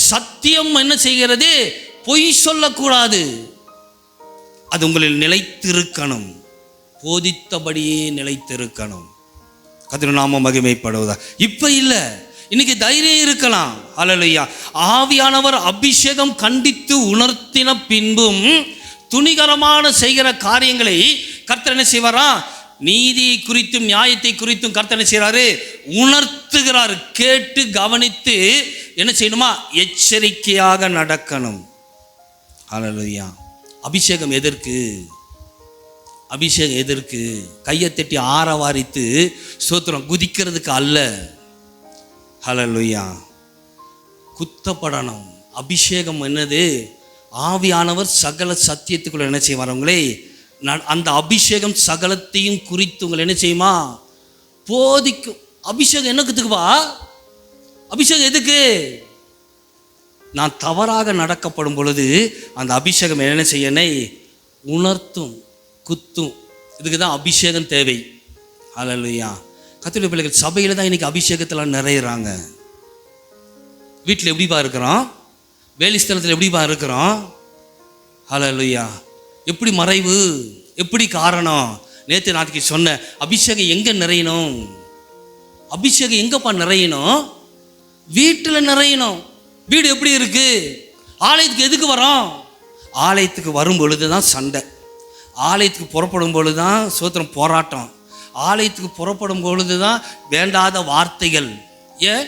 சத்தியம் என்ன செய்கிறது? பொய் சொல்லக்கூடாது. அது உங்களில் நிலைத்திருக்கணும். போதித்தபடியே நிலைத்திருக்கணும். கர்த்தருடைய நாமம் மகிமைப்படுவதா. இப்ப இல்லை, இன்னைக்கு தைரியம் இருக்கலாம். ஹல்லேலூயா. ஆவியானவர் அபிஷேகம் கண்டித்து உணர்த்தின பின்பும் துணிகரமான செய்கிற காரியங்களை கர்த்தர் என்ன செய்வாரா? நீதி குறித்தும் நியாயத்தை குறித்தும் கர்த்தர் என்ன செய்கிறாரு? உணர்த்துகிறார். கேட்டு கவனித்து என்ன செய்யணுமா? எச்சரிக்கையாக நடக்கணும். ஹல்லேலூயா. அபிஷேகம் எதற்கு? கையை தட்டி ஆரவாரித்து ஸ்தோத்திரம் குதிக்கிறதுக்கு அல்ல. ஹல்லேலூயா. குத்தப்படணும். அபிஷேகம் என்னது? ஆவியானவர் சகல சத்தியத்துக்குள்ள என்ன செய்வாரவங்களே? அந்த அபிஷேகம் சகலத்தையும் குறித்து உங்களை என்ன செய்யுமா? போதிக்கும். அபிஷேகம் என்னத்துக்குவா? அபிஷேகம் எதுக்கு? நான் தவறாக நடக்கப்படும் பொழுது அந்த அபிஷேகம் என்ன செய்யணை? உணர்த்தும், குத்தும். இதுக்கு தான் அபிஷேகம் தேவை. ஹல்லேலூயா. கர்த்தருடைய பிள்ளைகள் சபையில் தான் இன்னைக்கு அபிஷேகத்தில் நிறையிறாங்க. வீட்டில் எப்படிப்பா இருக்கிறோம்? வேலை ஸ்தலத்தில் எப்படிப்பா இருக்கிறோம்? ஹல்லேலூயா. எப்படி மறைவு? எப்படி காரணம்? நேற்று நாளைக்கு சொன்ன அபிஷேகம் எங்கே நிறையணும்? அபிஷேகம் எங்கப்பா நிறையணும்? வீட்டில் நிறையணும். வீடு எப்படி இருக்கு? ஆலயத்துக்கு எதுக்கு வரோம்? ஆலயத்துக்கு வரும் பொழுது தான் சண்டை, ஆலயத்துக்கு புறப்படும் பொழுது தான் சோத்திரம் போராட்டம், ஆலயத்துக்கு புறப்படும் பொழுது தான் வேண்டாத வார்த்தைகள். ஏன்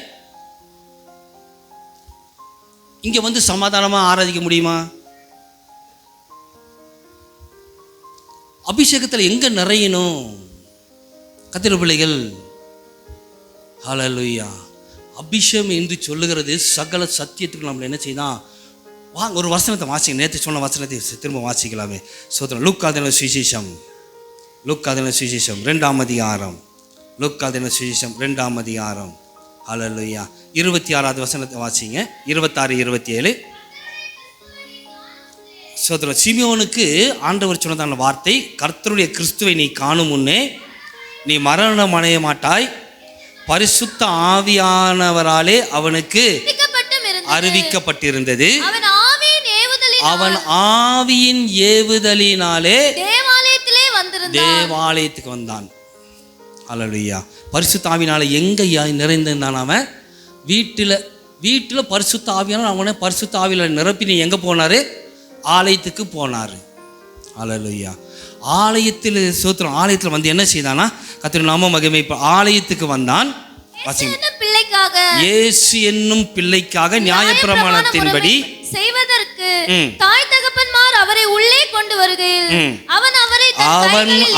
இங்கே வந்து சமாதானமாக ஆராதிக்க முடியுமா? அபிஷேகத்தில் எங்கே நிறையணும்? கர்த்தருடைய பிள்ளைகள், ஹல்லேலூயா. அபிஷேகம் என்று சொல்லுகிறது சகல சத்தியத்துக்கு நம்மளை என்ன செய்யலாம்? வாங்க ஒரு வசனத்தை வாசிங்க. நேற்று சொன்ன வசனத்தை திரும்ப வாசிக்கலாமே. சோதரம் லூக்காதின சுவிசேஷம், லூக்காதின சுவிசேஷம் 2ஆம் அதிகாரம், லூக்காதின சுவிசேஷம் 2ஆம் அதிகாரம். ஹல்லேலூயா. 26வது வசனத்தை வாசிங்க. 26, 27. சோதரம் சிமியோனுக்கு ஆண்டவர் சொன்னதான வார்த்தை, கர்த்தருடைய கிறிஸ்துவை நீ காணும் முன்னே நீ மரணம் அடைய மாட்டாய், பரிசுத்த ஆவியானவராலே அவனுக்கு அறிவிக்கப்பட்டிருந்தது. அவன் ஆவியின் ஏவுதலினாலே தேவாலயத்துக்கு வந்தான். ஹல்லேலூயா. பரிசுத்த ஆவியினால எங்க நிறைந்திருந்தான் அவன்? வீட்டில் பரிசுத்த ஆவியான அவனை பரிசுத்த ஆவியில நிரப்பி நீ எங்க போனாரு? ஆலயத்துக்கு போனாரு. ஹல்லேலூயா. ஆலயத்தில் சோத்திரம், ஆலயத்தில் வந்து என்ன செய்தானா? கர்த்தருடைய நாம மகிமை. ஆலயத்துக்கு வந்தான். இயேசு என்னும் பிள்ளைக்காக நியாயப்பிரமாணத்தின்படி செய்வதற்கு தாய் தகப்பன்மார் அவரை உள்ளே கொண்டு வருகையில் அவன்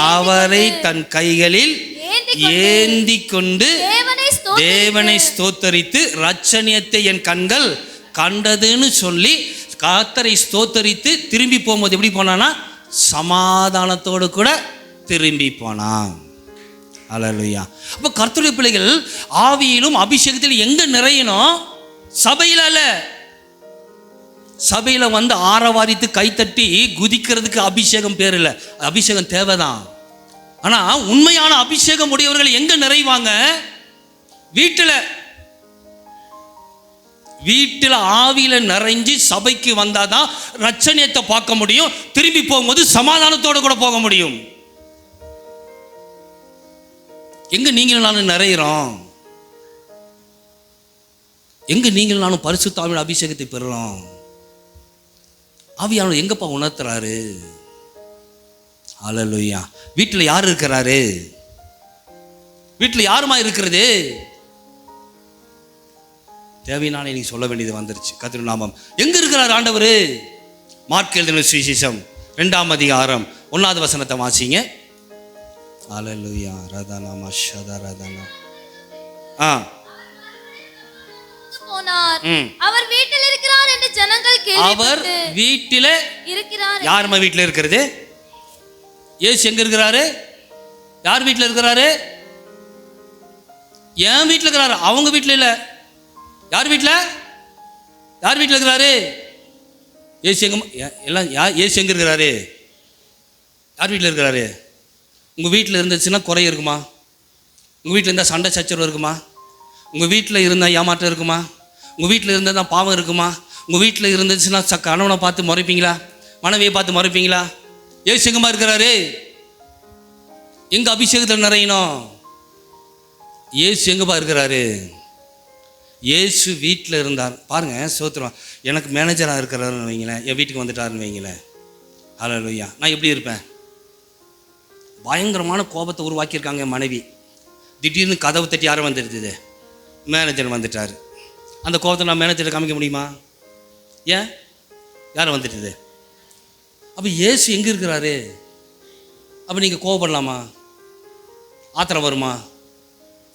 அவரை தன் கைகளில் ஏந்தி கொண்டு தேவனை ஸ்தோத்தரித்து இரட்சணியத்தை என் கண்கள் கண்டதுன்னு சொல்லி கர்த்தரை ஸ்தோத்தரித்து திரும்பி போகும்போது எப்படி போனானா? சமாதானத்தோடு கூட திரும்பி போனான். ஹல்லேலூயா. அப்போ கர்த்தருடைய பிள்ளைகள் ஆவியிலும் அபிஷேகத்திலும் எங்க நிறையணும்? சபையில் அல்ல. சபையில் வந்து ஆரவாரித்து கைத்தட்டி குதிக்கிறதுக்கு அபிஷேகம் பேர் இல்லை. அபிஷேகம் தேவைதான். ஆனால் உண்மையான அபிஷேகம் உடையவர்கள் எங்க நிறைவாங்க? வீட்டில் ஆவியில் நிறைஞ்சு சபைக்கு வந்தாதான் ரட்சணியத்தை பார்க்க முடியும். திரும்பி போகும்போது சமாதானத்தோடு கூட போக முடியும். எங்க நீங்களும் நானும் நிறையிறோம்? எங்க நீங்களும் நானும் பரிசுத்த ஆவியின் அபிஷேகத்தை பெறுறோம்? ஆவியானவர் எங்கப்பா உணர்த்துறாரு? ஹல்லேலூயா. வீட்டில் யார் இருக்கிறாரு? வீட்டில் யாருமா இருக்கிறது? தேவையினாலே நீ சொல்ல வேண்டியது வந்துருச்சு. கர்த்தருடைய நாமம் எங்க இருக்கிறார் ஆண்டவர்? மார்க் எழுதின சுவிசேஷம் 2ஆம் அதிகாரம் 1வது வசனத்தை வாசிங்க. ஹல்லேலூயா. ரதனா மஷதா ரதனா. அவர் வீட்டில் இருக்கிறார் என்று ஜனங்கள் கேள்விப்பட்டு அவர் வீட்டில் இருக்கிறார். யாருமா வீட்டில் இருக்கிறது? இயேசு எங்க இருக்கிறாரு? யார் வீட்டில் இருக்கிறாரு? என் வீட்டில் இருக்கிறாரு. அவங்க வீட்டில் இல்லை. யார் வீட்டில்? யார் வீட்டில் இருக்கிறாரு? இயேசு எங்க? எல்லாம் இயேசு எங்க இருக்கிறாரு? யார் வீட்டில் இருக்கிறாரு? உங்கள் வீட்டில் இருந்துச்சுன்னா குறை இருக்குமா? உங்கள் வீட்டில் இருந்தால் சண்டை சச்சரவு இருக்குமா? உங்கள் வீட்டில் இருந்தால் ஏமாற்றம் இருக்குமா? உங்கள் வீட்டில் இருந்தால் தான் பாவம் இருக்குமா? உங்கள் வீட்டில் இருந்துச்சுன்னா கணவனை பார்த்து முறைப்பீங்களா? மனைவியை பார்த்து முறைப்பீங்களா? ஏசு எங்கம்மா இருக்கிறாரு? எங்கள் அபிஷேகத்தில் நிறையணும். ஏசு எங்கப்பா இருக்கிறாரு? ஏசு வீட்டில் இருந்தார். பாருங்கள் சோத்திரம். எனக்கு மேனேஜராக இருக்கிறாருன்னு வைங்களேன், என் வீட்டுக்கு வந்துட்டாருன்னு வைங்களேன். ஹல்லேலூயா. நான் எப்படி இருப்பேன்? பயங்கரமான கோபத்தை உருவாக்கியிருக்காங்க என் மனைவி. திடீர்னு கதவு தட்டி யாரும் வந்துடுது? மேனேஜர் வந்துட்டார். அந்த கோபத்தை நான் மேனேஜரை காமிக்க முடியுமா? ஏன்? யாரும் வந்துட்டுது? அப்போ ஏசு எங்கே இருக்கிறாரு? அப்போ நீங்கள் கோபப்படலாமா? ஆத்திரம் வருமா?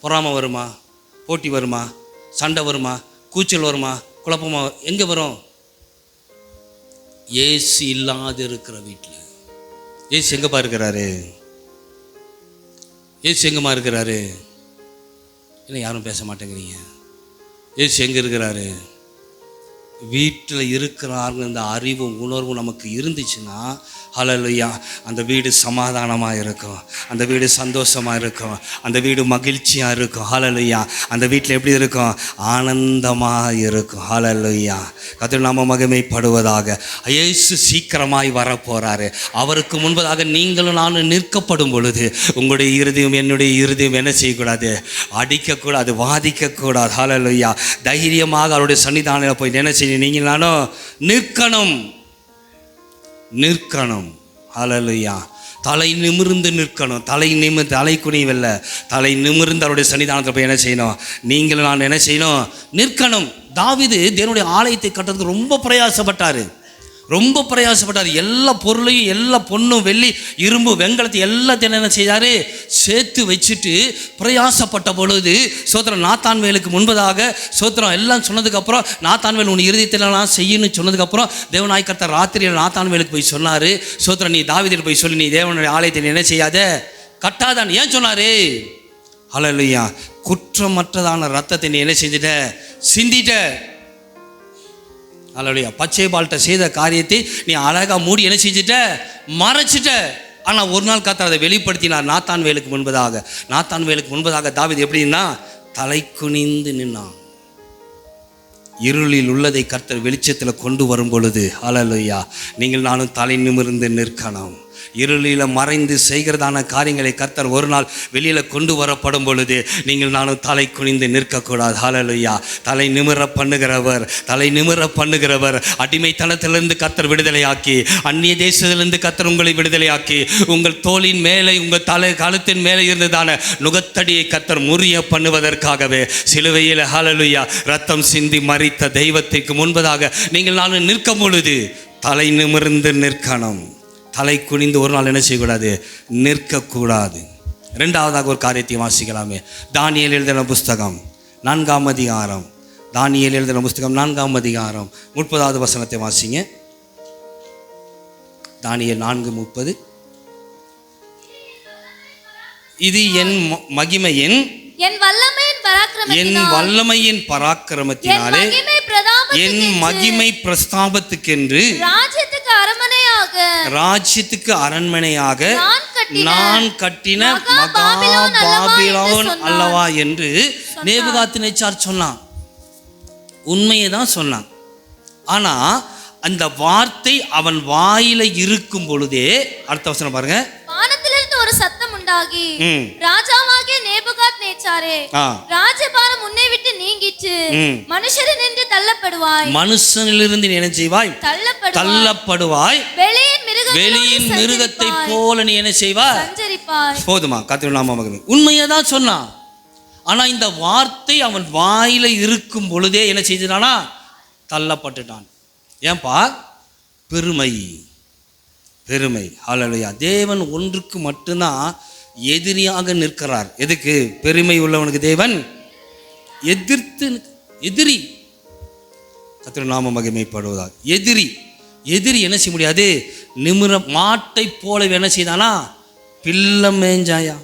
பொறாமை வருமா? போட்டி வருமா? சண்டை வருமா? கூச்சல் வருமா? குழப்பமா? எங்கே வரும்? ஏசு இல்லாது இருக்கிற வீட்டில். ஏசு எங்கப்பா இருக்கிறாரு? ஏசு எங்கம்மா இருக்கிறாரு? என்ன யாரும் பேச மாட்டேங்கிறீங்க? ஏசு எங்கே இருக்கிறாரு? வீட்டில் இருக்கிறார்கள் இந்த அறிவும் உணர்வும் நமக்கு இருந்துச்சுன்னா ஹல்லேலூயா, அந்த வீடு சமாதானமாக இருக்கும், அந்த வீடு சந்தோஷமாக இருக்கும், அந்த வீடு மகிழ்ச்சியாக இருக்கும். ஹல்லேலூயா. அந்த வீட்டில் எப்படி இருக்கும்? ஆனந்தமாக இருக்கும். ஹல்லேலூயா. கர்த்தர் நாம மகிமைப்படுவதாக. இயேசு சீக்கிரமாய் வரப்போகிறாரு. அவருக்கு முன்பதாக நீங்களும் நானும் நிற்கப்படும் பொழுது உங்களுடைய இருதயம் என்னுடைய இருதயம் என்ன செய்யக்கூடாது? அடிக்கக்கூடாது, வாதிக்கக்கூடாது. ஹல்லேலூயா. தைரியமாக அவருடைய சன்னிதானத்தில் போய் என்ன செய்ய நீங்கள் நானும் நிற்கணும். ஹல்லேலூயா. தலை நிமிர்ந்து நிற்கணும். தலை குனிவல்ல, தலை நிமிர்ந்து அவருடைய சன்னிதானத்தில் போய் என்ன செய்யணும்? நீங்களும் நான் என்ன செய்யணும்? நிற்கணும். தாவீது தேவனுடைய ஆலயத்தை கட்டுறதுக்கு ரொம்ப பிரயாசப்பட்டார். எல்லா பொருளையும், எல்லா பொண்ணும் வெள்ளி இரும்பு வெங்கலத்தை எல்லாத்தையும் என்ன செய்தார்? சேர்த்து வச்சுட்டு பிரயாசப்பட்ட பொழுது சோத்திரம் நாத்தான்வேலுக்கு முன்பதாக சோத்திரம் எல்லாம் சொன்னதுக்கப்புறம், நாத்தான்வேல் உன் இருதயத்திலாம் செய்யணும்னு சொன்னதுக்கப்புறம் தேவனாய் கர்த்தர் ராத்திரியில் நாத்தான்வேலுக்கு போய் சொன்னார், சோத்திரம் நீ தாவீதில் போய் சொல்லி நீ தேவனுடைய ஆலயத்தை என்ன செய்யாத, கட்டாதான். ஏன் சொன்னார்? ஹல்லேலூயா. குற்றமற்றதான ரத்தத்தை நீ என்ன செஞ்சிட்ட? சிந்திட்ட. ஹல்லேலூயா. பச்சை பால்கிட்ட செய்த காரியத்தை நீ அழகாக மூடி என்ன செஞ்சிட்ட? மறைச்சிட்ட. ஆனால் ஒரு நாள் கர்த்தர் அதை வெளிப்படுத்தினார். நாத்தான்வேலுக்கு முன்பதாக தாவீது எப்படின்னா தலை குனிந்து நின்னான். இருளில் உள்ளதை கர்த்தர் வெளிச்சத்தில் கொண்டு வரும் பொழுது ஹல்லேலூயா, நீங்கள் நானும் தலை நிமிர்ந்து நிற்கணும். இருளில் மறைந்து செய்கிறதான காரியங்களை கர்த்தர் ஒரு நாள் வெளியில் கொண்டு வரப்படும் பொழுது நீங்கள் நானும் தலை குனிந்து நிற்கக்கூடாது. ஹல்லேலூயா. தலை நிமிர பண்ணுகிறவர் அடிமைத்தனத்திலிருந்து கர்த்தர் விடுதலையாக்கி, அந்நிய தேசத்திலிருந்து கர்த்தர் உங்களை விடுதலையாக்கி, உங்கள் தோளின் மேலே உங்கள் கழுத்தின் மேலே இருந்ததான நுகத்தடியை கர்த்தர் முறிய பண்ணுவதற்காகவே சிலுவையில் ஹல்லேலூயா ரத்தம் சிந்தி மரித்த தெய்வத்திற்கு முன்பதாக நீங்கள் நானும் நிற்கும் பொழுது தலை நிமிர்ந்து நிற்கணும். தலை குனிந்து ஒரு நாள் என்ன செய்யக்கூடாது? நிற்கக்கூடாது. ரெண்டாவதாக ஒரு காரியத்தை வாசிக்கலாமே. தானியேல் எழுதின புஸ்தகம் 4ஆம் அதிகாரம். தானியேல் எழுதின புஸ்தகம் 4ஆம் அதிகாரம் 30வது வசனத்தை வாசிங்க. தானியேல் 4:30. இது என் மகிமையின் வல்லமையின் பராக்கிரமத்தினாலே என் மகிமை பிரஸ்தாபத்துக்கென்று ராஜ்யத்துக்கு அரண்மனையாக நான் கட்டின மகா பாபிலோன் அல்லவா என்று நேபுகாத்நேச்சார் சொன்னான். உண்மையை தான் சொன்னான். ஆனா அந்த வார்த்தை அவன் வாயில இருக்கும் பொழுதே, அடுத்த வசனம் பாருங்க, வானத்திலிருந்து ஒரு சத்தம் உண்டாகி, ராஜாவாகிய நேபுகாத்நேச்சாரே, ராஜபாரம் உன்னை விட்டு நீங்கிற்று, மனுஷரினின்று தள்ளப்படுவாய். மனுஷனிலிருந்து நீ என்ன செய்வாய்? தள்ளப்படுவாய். வெளியின் மிருகத்தை போல நீ என்ன செய்வாய்? சஞ்சரிப்பாய். போதுமா? கர்த்தருடைய நாமம் மகிமை. உண்மையை தான் சொன்னான். ஆனா இந்த வார்த்தை அவன் வாயில இருக்கும் பொழுதே என்ன செய்தானா? தள்ளப்பட்டுட்டான். ஏன்பா? பெருமை. ஹல்லேலூயா. தேவன் ஒன்றுக்கு மட்டும்தான் எதிரியாக நிற்கிறார். எதுக்கு? பெருமை உள்ளவனுக்கு தேவன் எதிரி. கர்த்தருடைய நாமம் மகிமைப்படுவதாக. எதிரி என்ன செய்ய முடியாது? நிமிர மாட்டை போல என்ன செய்தானா? பிள்ளை மேஞ்சாயா.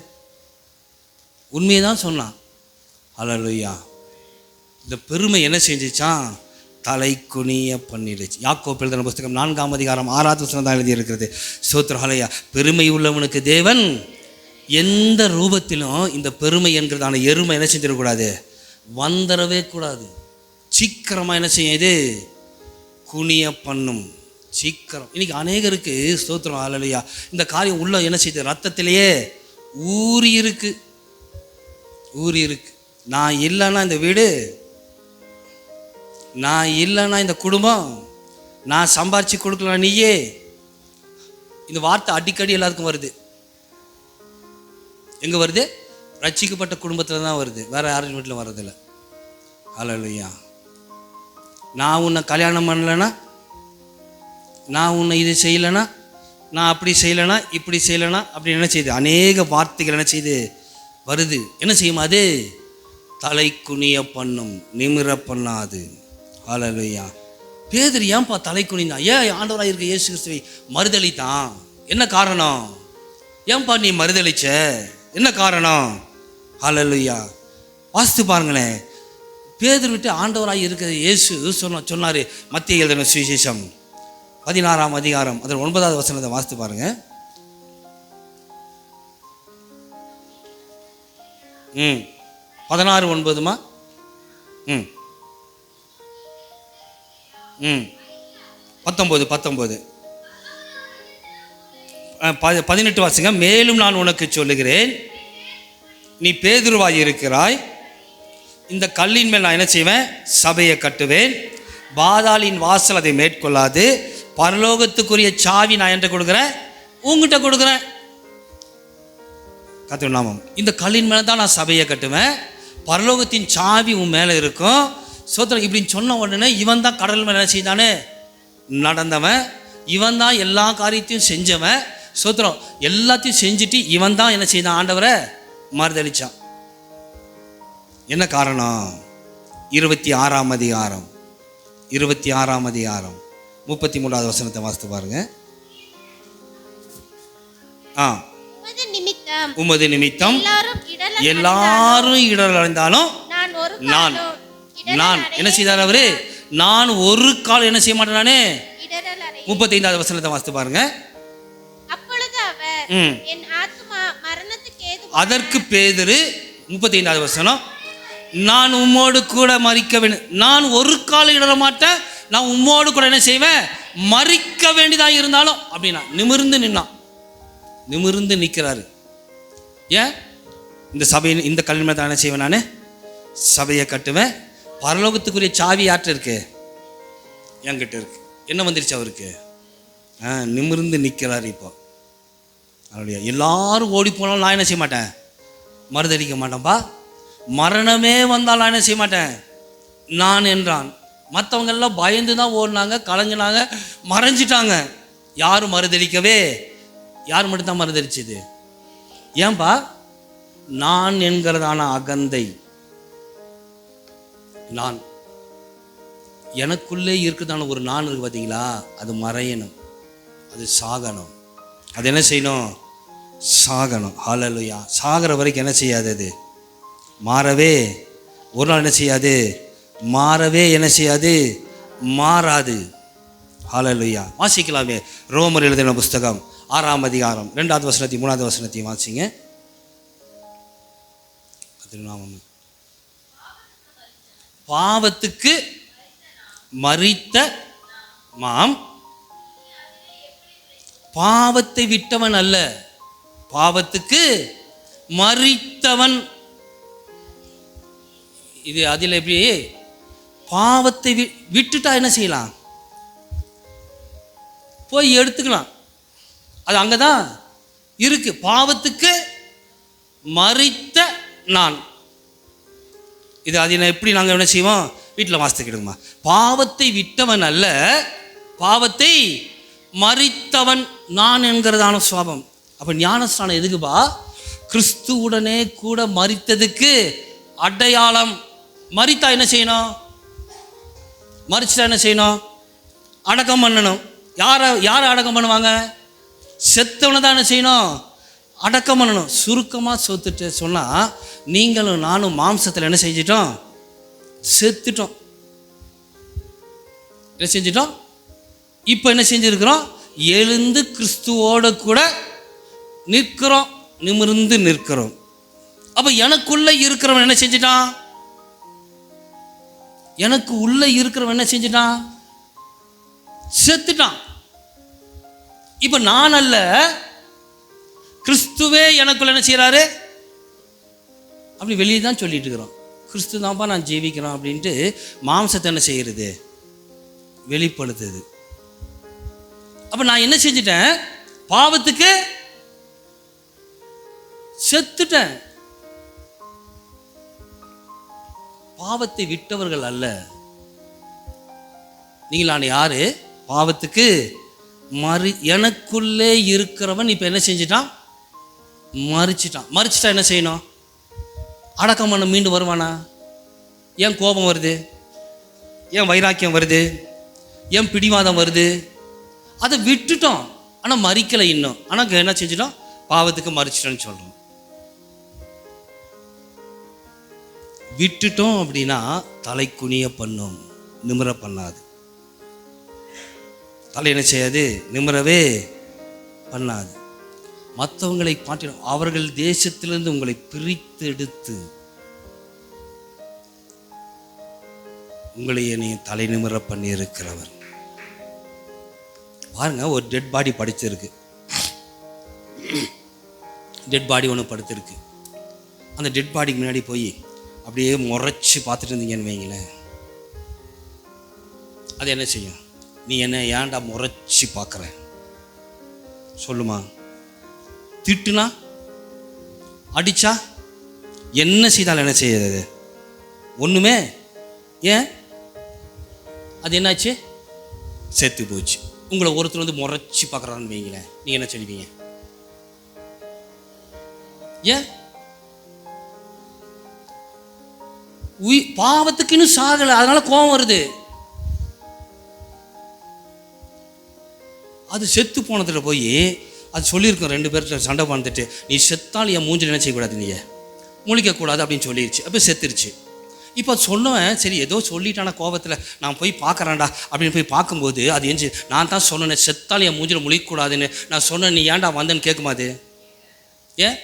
உண்மையை தான் சொன்னான். ஹல்லேலூயா. இந்த பெருமை என்ன செஞ்சிச்சான்? தலை குனிய பண்ணிடுச்சு. யாக்கோபு எழுதின புஸ்தகம் 4ஆம் அதிகாரம் 6வது வசனம் தான் எழுதியிருக்கிறது. ஸ்தோத்திரம். ஹல்லேலூயா. பெருமை உள்ளவனுக்கு தேவன் எந்த ரூபத்திலும் இந்த பெருமை என்கிறதான எருமை என்ன செஞ்சிடக்கூடாது? வந்துடவே கூடாது. சீக்கிரமாக என்ன செய்யும்? இது குனிய பண்ணும். சீக்கிரம். இன்னைக்கு அநேகருக்கு ஸ்தோத்திரம் ஹல்லேலூயா இந்த காரியம் உள்ள என்ன செய்யுது? ரத்தத்திலேயே ஊறி இருக்கு. நான் இல்லைன்னா இந்த வீடு, நான் இல்லைன்னா இந்த குடும்பம், நான் சம்பாரிச்சு கொடுக்கலாம் நீயே. இந்த வார்த்தை அடிக்கடி எல்லாருக்கும் வருது. எங்க வருது? ரட்சிக்கப்பட்ட குடும்பத்தில் தான் வருது, வேற யாரும் வீட்டில் வர்றதில்லை. ஹல்லேலூயா. நான் உன்னை கல்யாணம் பண்ணலைன்னா, நான் உன்னை இது செய்யலைன்னா, நான் அப்படி செய்யலைன்னா, இப்படி செய்யலைன்னா அப்படி என்ன செய்யுது? அநேக வார்த்தைகள் என்ன செய்யுது? வருது. என்ன செய்யும்? அது தலை குனிய பண்ணும், நிமிர பண்ணாது. ஹல்லேலூயா. பேதுரு ஏன்பா தலை குனிந்தான்? ஏன் ஆண்டவராக இருக்க இயேசு கிறிஸ்துவை மறுதலித்தான்? என்ன காரணம்? ஏன்பா நீ மறுதலிச்ச? என்ன காரணம்? ஹல்லேலூயா. வாசித்து பாருங்களேன். பேதுரு விட்டு ஆண்டவராக இருக்கிற இயேசு சொன்னார். மத்திய எழுதின சுவிசேஷம் 16ஆம் அதிகாரம் அதில் 9வது வசனத்தை வாசித்து பாருங்க. 16:9 19 18 வாசிங்க. மேலும் நான் உனக்கு சொல்லுகிறேன், நீ பேதுருவாய் இருக்கிறாய், இந்த கல்லின் மேல் நான் என்ன செய்வேன்? சபையை கட்டுவேன், பாதாளின் வாசல் அதை மேற்கொள்ளாது. பரலோகத்துக்குரிய சாவி நான் என்ன கொடுக்குறேன்? உங்ககிட்ட கொடுக்குறேன். கர்த்தருடைய நாமம். இந்த கல்லின் மேலே தான் நான் சபையை கட்டுவேன், பரலோகத்தின் சாவி உன் மேலே இருக்கும். சோத்திரம். இப்படின்னு சொன்ன உடனே இவன் தான் கடல் மேலே என்ன செய்தானே நடந்தவன், இவன் தான் எல்லா காரியத்தையும் செஞ்சவன். சோத்திரம். எல்லாத்தையும் செஞ்சுட்டு இவன் தான் என்ன செய்தான்? ஆண்டவரை மறுதளிச்சான். என்ன காரணம்? 26ஆம் அதிகாரம் 33வது வசனத்தை வாசித்து பாருங்க. உமது நிமித்தம் எல்லாரும் இடர் அடைந்தாலும் நான் என்ன செய்தார் அவரு? நான் ஒரு கால் என்ன செய்ய மாட்டேன் நானே. 35வது வசனத்தை வாசித்து பாருங்க. அதற்கு பேதுரு 35வது வசனம், நான் உம்மோடு கூட மரிக்க வேண்டும், நான் ஒரு கால் இடர மாட்டேன், நான் உம்மோடு கூட என்ன செய்வேன்? மரிக்க வேண்டியதாக இருந்தாலும் அப்படின்னா நிமிர்ந்து நின்னான். நிமிர்ந்து நிற்கிறாரு. ஏன்? இந்த சபையில் இந்த கல்லின் மேல் தான் என்ன செய்வேன்? நான் சபையை கட்டுவேன். பரலோகத்துக்குரிய சாவி யார்கிட்ட இருக்கு? என்கிட்ட இருக்கு. என்ன வந்துருச்சு அவருக்கு? நிமிர்ந்து நிற்கிறாரு. இப்போ அவருடைய எல்லாரும் ஓடி போனாலும் நான் என்ன செய்ய மாட்டேன்? மறுதளிக்க மாட்டேன்ப்பா. மரணமே வந்தாலும் நான் என்ன செய்ய மாட்டேன் நான் என்றான். மற்றவங்க எல்லாம் பயந்து தான் ஓடினாங்க, கலங்கினாங்க, மறைஞ்சிட்டாங்க. யாரும் மறுதளிக்கவே, யார் மட்டும்தான் மறுதளிச்சது? ஏன்பா? நான் என்கிறதான அகந்தை, நான் எனக்குள்ளே இருக்குதான ஒரு நான் இருக்கு பார்த்தீங்களா, அது மறையணும், அது சாகணும். அது என்ன செய்யணும்? சாகணும். ஹல்லேலூயா. சாகிற வரைக்கும் என்ன செய்யாது? அது மாறவே ஒரு நாள் என்ன செய்யாது? மாறவே என்ன செய்யாது? மாறாது. ஹல்லேலூயா. வாசிக்கலாமே. ரோமர் எழுதின புஸ்தகம் 6ஆம் அதிகாரம் 2வது வசனத்தையும் 3வது வசனத்தையும் வாசிங்க. பாவத்துக்கு மரித்த மாம் பாவத்தை விட்டவன் அல்ல, பாவத்துக்கு மரித்தவன். இது அதில் எப்படி? பாவத்தை விட்டுட்டா என்ன செய்யலாம்? போய் எடுத்துக்கலாம். அது அங்கதான் இருக்கு. பாவத்துக்கு மரித்த நான். இது அதில் எப்படி நாங்கள் என்ன செய்வோம்? வீட்டில் வாசித்துக்கிடுங்கம்மா. பாவத்தை விட்டவன் அல்ல, பாவத்தை மரித்தவன் நான் என்கிறதான சுவாபம். அப்போ ஞானஸ்நானம் எதுக்குப்பா? கிறிஸ்துவுடனே கூட மரித்ததுக்கு அடையாளம். மரித்தா என்ன செய்யணும்? மரிச்சிட்டா என்ன செய்யணும்? அடக்கம் பண்ணணும். யாரை அடக்கம் பண்ணுவாங்க? செத்தவனை தான் என்ன செய்யணும்? அடக்கம் பண்ணணும். சுருக்கமாக சொத்துட்டு சொன்னால், நீங்களும் நானும் மாம்சத்தில் என்ன செஞ்சிட்டோம்? செத்துட்டோம். என்ன செஞ்சிட்டோம்? இப்போ என்ன செஞ்சுருக்கிறோம்? எழுந்து கிறிஸ்துவோட கூட நிற்கிறோம், நிமிர்ந்து நிற்கிறோம். அப்போ எனக்குள்ள இருக்கிறவன் என்ன செஞ்சிட்டான்? எனக்கு உள்ள இருக்கிறவன் என்ன செஞ்சிட்டான்? செத்துட்டான். இப்போ நான் அல்ல, கிறிஸ்துவே எனக்குள்ள என்ன செய்யறாரு? அப்படி வெளியே தான் சொல்லிட்டு இருக்கிறோம். கிறிஸ்து தான்ப்பா நான் ஜீவிக்கிறோம் அப்படின்ட்டு மாம்சத்தை என்ன செய்கிறது? வெளிப்படுத்துது. அப்போ நான் என்ன செஞ்சிட்டேன்? பாவத்துக்கு செத்துட்டேன். பாவத்தை விட்டவர்கள் அல்ல. நீங்கள் நான் யாரு? பாவத்துக்கு எனக்குள்ளே இருக்கிறவன் இப்போ என்ன செஞ்சிட்டான்? மறிச்சிட்டான். மறிச்சிட்டா என்ன செய்யணும்? அடக்கம் பண்ண மீண்டு வருவானா? ஏன் கோபம் வருது? ஏன் வைராக்கியம் வருது? ஏன் பிடிவாதம் வருது? அதை விட்டுட்டோம். ஆனால் மறிக்கலை இன்னும். ஆனால் என்ன செஞ்சிட்டோம்? பாவத்துக்கு மறிச்சிட்டோன்னு சொல்கிறோம். விட்டுட்டோம் அப்படின்னா தலை குனிய பண்ணும், நிமிர பண்ணாது. தலை என்ன செய்யாது, நிமிரவே பண்ணாது. மற்றவங்களை பாட்டிலும் அவர்கள் தேசத்திலிருந்து உங்களை பிரித்து எடுத்து உங்களை என்னை தலை நிமிர பண்ணி இருக்கிறவர். பாருங்க, ஒரு டெட் பாடி படிச்சிருக்கு, டெட் பாடி ஒன்று படுத்திருக்கு. அந்த டெட் பாடிக்கு முன்னாடி போய் அப்படியே முறைச்சி பார்த்துட்டு இருந்தீங்கன்னு வைங்களேன், அது என்ன செய்யும்? நீ என்ன ஏன்டா முறைச்சி பார்க்குற சொல்லுமா? திட்டுனா, அடிச்சா, என்ன செய்தால் என்ன செய்யாது? ஒன்றுமே. ஏன்? அது என்னாச்சு? செத்து போச்சு. உங்களை ஒருத்தர் வந்து முறைச்சி பார்க்குறான்னு வைங்களேன், நீங்கள் என்ன சொல்லுவீங்க? ஏன்? பாவத்துக்குன்னு சாகலை, அதனால கோபம் வருது. அது செத்து போனதில் போய் அது சொல்லியிருக்கோம், 2 பேர்கிட்ட சண்டை பார்த்துட்டு, நீ செத்தால் என் மூஞ்சில் என்ன செய்யக்கூடாது, நீ முழிக்கக்கூடாது அப்படின்னு சொல்லிடுச்சு. அப்போ செத்துருச்சு. இப்போ சொன்னவன் சரி ஏதோ சொல்லிட்டான கோபத்தில் நான் போய் பார்க்குறேன்டா அப்படின்னு போய் பார்க்கும்போது அது எஞ்சி, நான் தான் சொன்னேன் செத்தால் என் மூஞ்சில் முழிக்கக்கூடாதுன்னு நான் சொன்னேன், நீ ஏன்டா வந்தேன்னு கேட்குமா? அது ஏன்?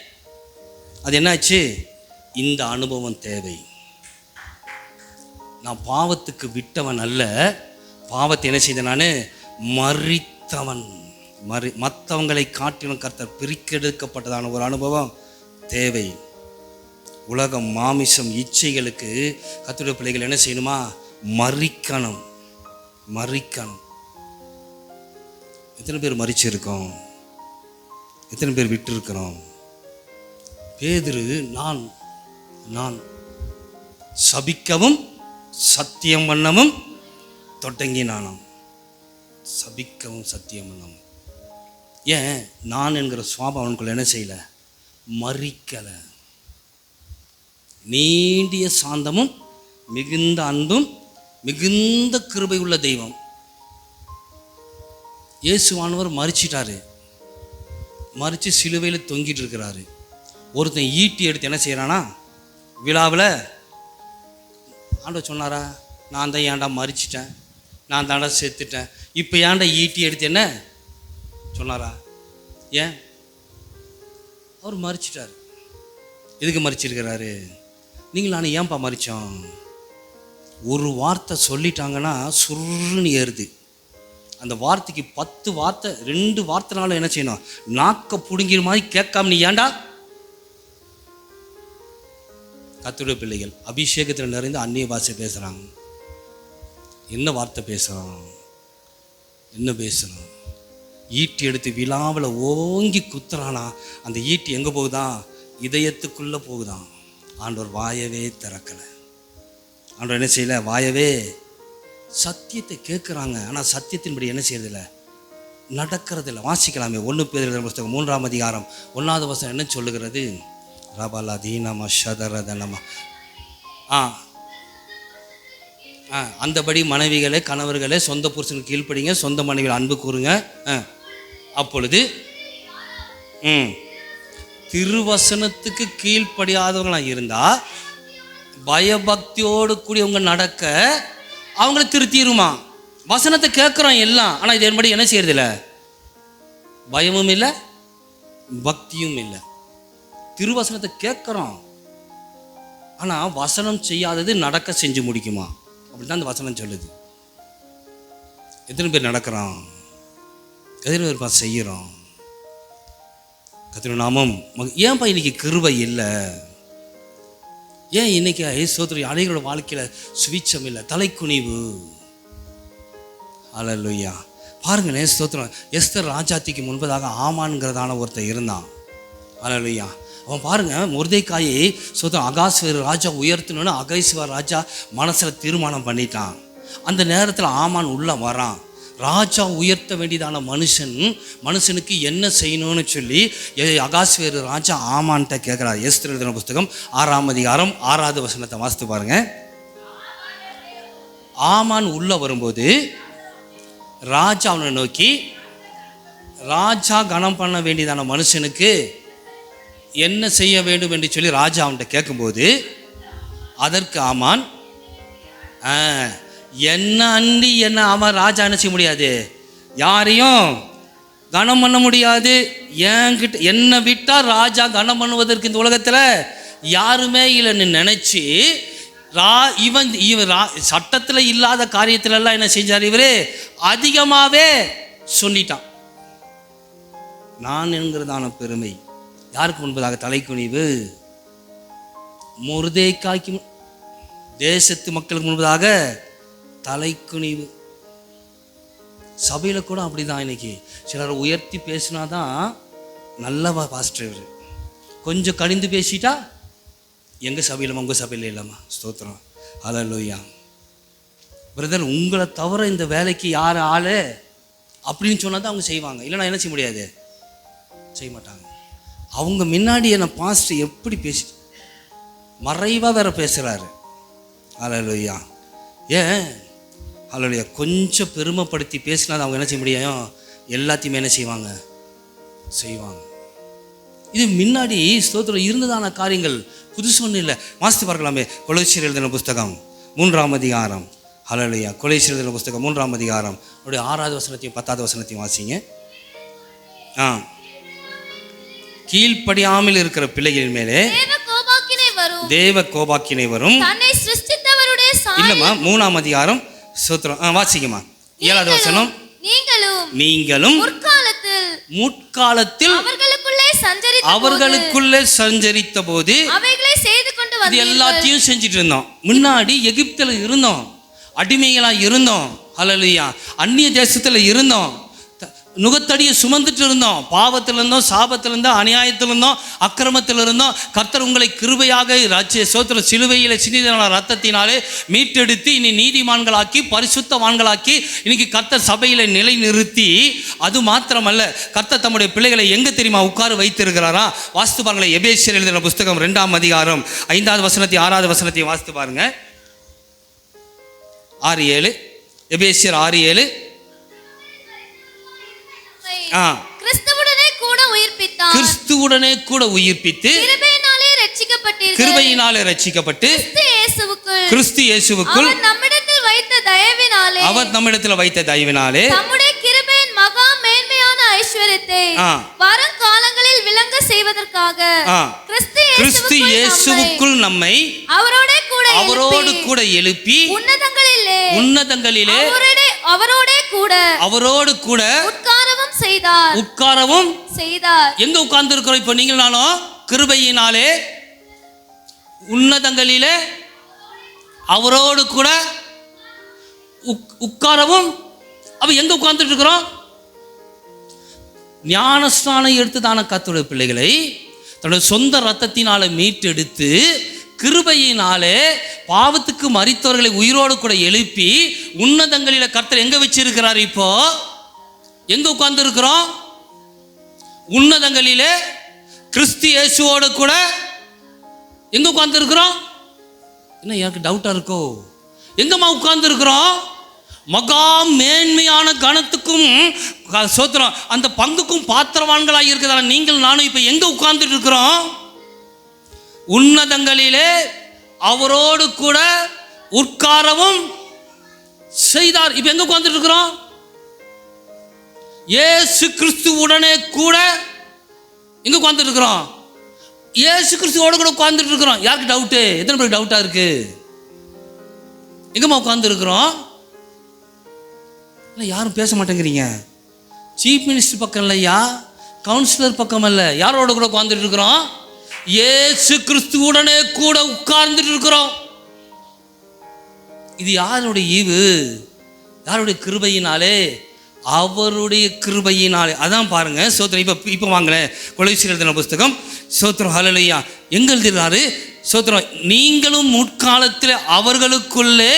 அது என்னாச்சு? இந்த அனுபவம் தேவை. நான் பாவத்துக்கு விட்டவன் அல்ல, பாவத்தை என்ன செய்தேன்? நான் மறித்தவன். மற்றவங்களை காட்டிலும் கர்த்தர் பிரிக்கெடுக்கப்பட்டதான ஒரு அனுபவம் தேவை. உலகம், மாமிசம், இச்சைகளுக்கு கர்த்தருடைய பிள்ளைகள் என்ன செய்யணுமா? மறிக்கணும், மறிக்கணும். எத்தனை பேர் மறிச்சிருக்கோம்? எத்தனை பேர் விட்டு இருக்கிறோம்? பேதுரு நான் சபிக்கவும் சத்தியம் பண்ணவும் தொடங்கினானாம். சபிக்கவும் சத்தியம் பண்ணவும். ஏன்? நான் என்கிற சுவாபம் அவனுக்குள்ள என்ன செய்யல? மறிக்கலை. நீண்டிய சாந்தமும் மிகுந்த அன்பும் மிகுந்த கிருபை உள்ள தெய்வம். இயேசுவானவர் மறிச்சிட்டாரு, மறித்து சிலுவையில் தொங்கிட்டு இருக்கிறாரு. ஒருத்தன் ஈட்டி எடுத்து என்ன செய்யறானா? விழாவில் ஆண்டவர் சொன்னாரா, நான் தான் ஏன்டா மறிச்சிட்டேன், நான் தாண்டா செத்துட்டேன், இப்போ ஏன்டா ஈட்டி எடுத்து என்ன சொன்னாரா? ஏன்? அவர் மறிச்சிட்டார். எதுக்கு மறிச்சிருக்கிறாரு? நீங்கள் நான் ஏன்பா மறித்தோம்? ஒரு வார்த்தை சொல்லிட்டாங்கன்னா சுருன்னு ஏறுது. அந்த வார்த்தைக்கு 10 வார்த்தை, 2 வார்த்தைனாலும் என்ன செய்யணும்? நாக்க பிடுங்கிற மாதிரி கேட்காம நீ ஏன்டா? கர்த்தருடைய பிள்ளைகள் அபிஷேகத்தில் நிறைந்து அந்நிய பாஷை பேசுகிறாங்க. என்ன வார்த்தை பேசுகிறோம்? என்ன பேசுகிறோம்? ஈட்டி எடுத்து விழாவில் ஓங்கி குத்துறானா, அந்த ஈட்டி எங்கே போகுதான்? இதயத்துக்குள்ளே போகுதான். ஆண்டவர் வாயவே திறக்கலை. ஆண்டவர் என்ன செய்யலை? வாயவே. சத்தியத்தை கேட்குறாங்க, ஆனால் சத்தியத்தின்படி என்ன செய்யறதில்லை, நடக்கிறதில்ல. வாசிக்கலாமே 1 பேதுரு புத்தகம் 3ஆம் அதிகாரம் 1வது வசனம் என்ன சொல்லுகிறது? ரபலா தீனமா ஷதரதனமா. அந்தபடி மனைவிகளே, கணவர்களே, சொந்த புருஷனுக்கு கீழ்ப்படிங்க, சொந்த மனைவிகள் அன்பு கூறுங்க. அப்பொழுது திருவசனத்துக்கு கீழ்ப்படியாதவங்களாக இருந்தால் பயபக்தியோடு கூடியவங்க நடக்க அவங்கள திருத்திடுமா. வசனத்தை கேட்குறோம் எல்லாம், ஆனால் இதன்படி என்ன செய்யறதில்ல? பயமும் இல்லை, பக்தியும் இல்லை. திருவசனத்தை கேட்குறோம், ஆனால் வசனம் செய்யாதது நடக்க செஞ்சு முடிக்குமா? அப்படிதான் அந்த வசனம் சொல்லுது. எத்தனை பேர் நடக்கிறோம்? எத்தனை பேர் செய்கிறோம்? கர்த்தருடைய நாமம். ஏன்பா இன்னைக்கு கிருபை இல்லை? ஏன் இன்னைக்கு சோதரி அனைவரோட வாழ்க்கையில் சுவிச்சம் இல்லை, தலைக்குனிவு? அல்லேலூயா. பாருங்களேன், ஸ்தோத்திரம். எஸ்தர் ராஜாத்திக்கு முன்பதாக ஆமான்கிறதான ஒருத்தர் இருந்தான். அல்லேலூயா. அவன் பாருங்க, மொர்தெக்காயை ஸ்தோத்திரம் அகாஸ்வேரு ராஜா உயர்த்தணும்னு அகாஸ்வேரு ராஜா மனசில் தீர்மானம் பண்ணிட்டான். அந்த நேரத்தில் ஆமான் உள்ள வரான். ராஜா உயர்த்த வேண்டியதான மனுஷனுக்கு என்ன செய்யணும்னு சொல்லி அகாஸ்வேரு ராஜா ஆமான்கிட்ட கேட்குறாரு. எஸ்தர் எழுதின புஸ்தகம் 6ஆம் அதிகாரம் 6வது வசனத்தை வாசித்து பாருங்க. ஆமான் உள்ள வரும்போது ராஜா அவனை நோக்கி, ராஜா கனம் பண்ண வேண்டியதான மனுஷனுக்கு என்ன செய்ய வேண்டும் என்று சொல்லி ராஜா அவன்கிட்ட கேட்கும்போது அதற்கு ஆமான், என்ன அண்டி என்ன அவன் ராஜா என்ன செய்ய முடியாது, யாரையும் கனம் பண்ண முடியாது. என்கிட்ட என்னை விட்டால் ராஜா கனம் பண்ணுவதற்கு இந்த உலகத்தில் யாருமே இல்லைன்னு நினச்சி இவன் சட்டத்தில் இல்லாத காரியத்திலெல்லாம் என்ன செஞ்சார், இவர் அதிகமாகவே சொல்லிட்டான். நான் என்கிறதான பெருமை யாருக்கு முன்பதாக தலைக்குனிவு, மொர்தெகாய்க்கு தேசத்து மக்களுக்கு முன்பதாக தலைக்குனிவு. சபையில் கூட அப்படிதான். இன்னைக்கு சிலர் உயர்த்தி பேசினாதான் நல்லவா பாஸ்டர், இவர் கொஞ்சம் கடிந்து பேசிட்டா எங்கள் சபையிலமா உங்கள் சபையில் இல்லைம்மா, ஸ்தோத்திரம், ஹல்லேலூயா. பிரதர் உங்களை தவிர இந்த வேலைக்கு யார் ஆளு அப்படின்னு சொன்னால் தான் அவங்க செய்வாங்க, இல்லைன்னா என்ன செய்ய முடியாது, செய்ய மாட்டாங்க. அவங்க முன்னாடி என்ன பாஸ்டர் எப்படி பேசி மறைவாக வேற பேசுகிறாரு, ஹல்லேலூயா. ஏன் ஹல்லேலூயா, கொஞ்சம் பெருமைப்படுத்தி பேசினா அவங்க என்ன செய்ய முடியும், எல்லாத்தையுமே என்ன செய்வாங்க, செய்வாங்க. இது முன்னாடி ஸ்தோத்திரம் இருந்ததான காரியங்கள், புதுசு ஒன்றும் இல்லை. வாசித்து பார்க்கலாமே. கொலோசியர் எழுதின புஸ்தகம் 3ஆம் அதிகாரம், ஹல்லேலூயா. கொலோசியர் எழுதின புஸ்தகம் 3ஆம் அதிகாரம் 6வது வசனத்தையும் 10வது வசனத்தையும் வாசிங்க. கீழ்ப்படியாமல் இருக்கிற பிள்ளைகளின் மேலே தேவ கோபாக்கினை வரும். இல்லம்மா, 3ஆம் அதிகாரம் ஸ்தோத்திரம், வாசிக்கமா 7வது வசனம். நீங்களும் முற்காலத்தில் அவர்களுக்குள்ளே சஞ்சரித்த போது இது எல்லாத்தையும் செஞ்சுட்டு இருந்தோம். முன்னாடி எகிப்தில் இருந்தோம், அடிமைகளா இருந்தோம், ஹல்லேலூயா. அந்நிய தேசத்துல இருந்தோம், நுகத்தடியை சுமந்துட்டு இருந்தோம், பாவத்தில் இருந்தோம், சாபத்தில் இருந்தோம், அநியாயத்தில் இருந்தோம், அக்கிரமத்தில் இருந்தோம். கர்த்தர் உங்களை கிருபையாக சோத்திர சிலுவையில் சிந்தின ரத்தத்தினாலே மீட்டெடுத்து இனி நீதிமான்களாக்கி பரிசுத்தவான்களாக்கி இன்னைக்கு கர்த்தர் சபையில் நிலை நிறுத்தி, அது மாத்திரமல்ல கர்த்தர் தம்முடைய பிள்ளைகளை எங்கே தெரியுமா உட்கார வைத்திருக்கிறாரா? வாசித்து பாருங்களேன். எபேசியர் எழுதின புஸ்தகம் 2ஆம் அதிகாரம் 5வது வசனத்தையும் 6வது வசனத்தையும் வாசித்து பாருங்க. 6:7 எபேசியர் 6:7. கிறிஸ்துவுடனே கூட உயிர்ப்பித்து கிருபையினாலே ரட்சிக்கப்பட்டு கிறிஸ்து இயேசுவுக்குள் அவர் நம்மிடத்தில் வைத்த தயவினாலே நம்முடைய கிருபையின் மகா மேன்மையான ஐஸ்வரியத்தை வரும் காலங்களில் விளங்க செய்வதற்காக கிறிஸ்து இயேசுவுக்குள் நம்மை அவரோடு கூட எழுப்பி உன்னதங்களிலே அவரோடு கூட உட்காரவும் செய்தார். எங்க உட்கார்ந்து இருக்கிறோம் இப்போ நீங்கள் நானும்? கிருபையினாலே உன்னதங்களிலே அவரோடு கூட உட்காரவும். அப்ப எங்க உட்கார்ந்துட்டு இருக்கிறோம்? ஞானஸ்நானம் எடுத்ததான கர்த்தருடைய பிள்ளைகளை தன்னுடைய சொந்த ரத்தத்தினால மீட்டெடுத்து கிருபையினாலே பாவத்துக்கு மரித்தவர்களை உயிரோடு கூட எழுப்பி உன்னதங்களில கர்த்தர் எங்க வச்சிருக்கிறார்? இப்போ எங்க உட்கார்ந்து இருக்கிறோம்? உன்னதங்களிலே கிறிஸ்து இயேசுவோடு கூட எங்க உட்கார்ந்து இருக்கிறோம்? என்ன எனக்கு டவுட்டா இருக்கோ? எங்கம்மா உட்கார்ந்து இருக்கிறோம்? மகா மேன்மையான கணத்துக்கும் சோத்திரம் அந்த பங்குக்கும் பாத்திரவான்களாக இருக்கிறதா நீங்கள் நானும் இப்ப எங்க உட்கார்ந்துட்டு இருக்கிறோம்? உன்னதங்களிலே அவரோடு கூட உட்காரவும் செய்தார். இப்ப எங்க உட்கார்ந்துட்டு இருக்கிறோம்? இயேசு கிறிஸ்துவுடனே கூட எங்க உட்கார்ந்துட்டு இருக்கிறோம்? இயேசு கிறிஸ்துவோட கூட உட்கார்ந்துட்டு இருக்கிறோம். யாருக்கு டவுட்டு? எத்தனை பேருக்கு டவுட்டா இருக்கு? எங்கம்மா உட்கார்ந்து இருக்கிறோம்? யாரும் பேச மாட்டேங்கிறீங்க. சீஃப் மினிஸ்டர் பக்கம் இல்லையா, கவுன்சிலர் பக்கம் அல்ல, யாரோட கூட உட்கார்ந்துட்டு இருக்கிறோம்? இயேசு கிறிஸ்துவுடனே கூட உட்கார்ந்துட்டு இருக்கிறோம். இது யாருடைய ஈவு? யாருடைய கிருபையினாலே? அவருடைய கிருபையினாலே. அதான் பாருங்க சோத்திரம். இப்போ வாங்களேன், கொலோசியர் எழுதின புஸ்தகம் சோத்திரம், ஹல்லேலூயா. எங்க எழுதுறாரு? சோத்திரம், நீங்களும் முற்காலத்தில் அவர்களுக்குள்ளே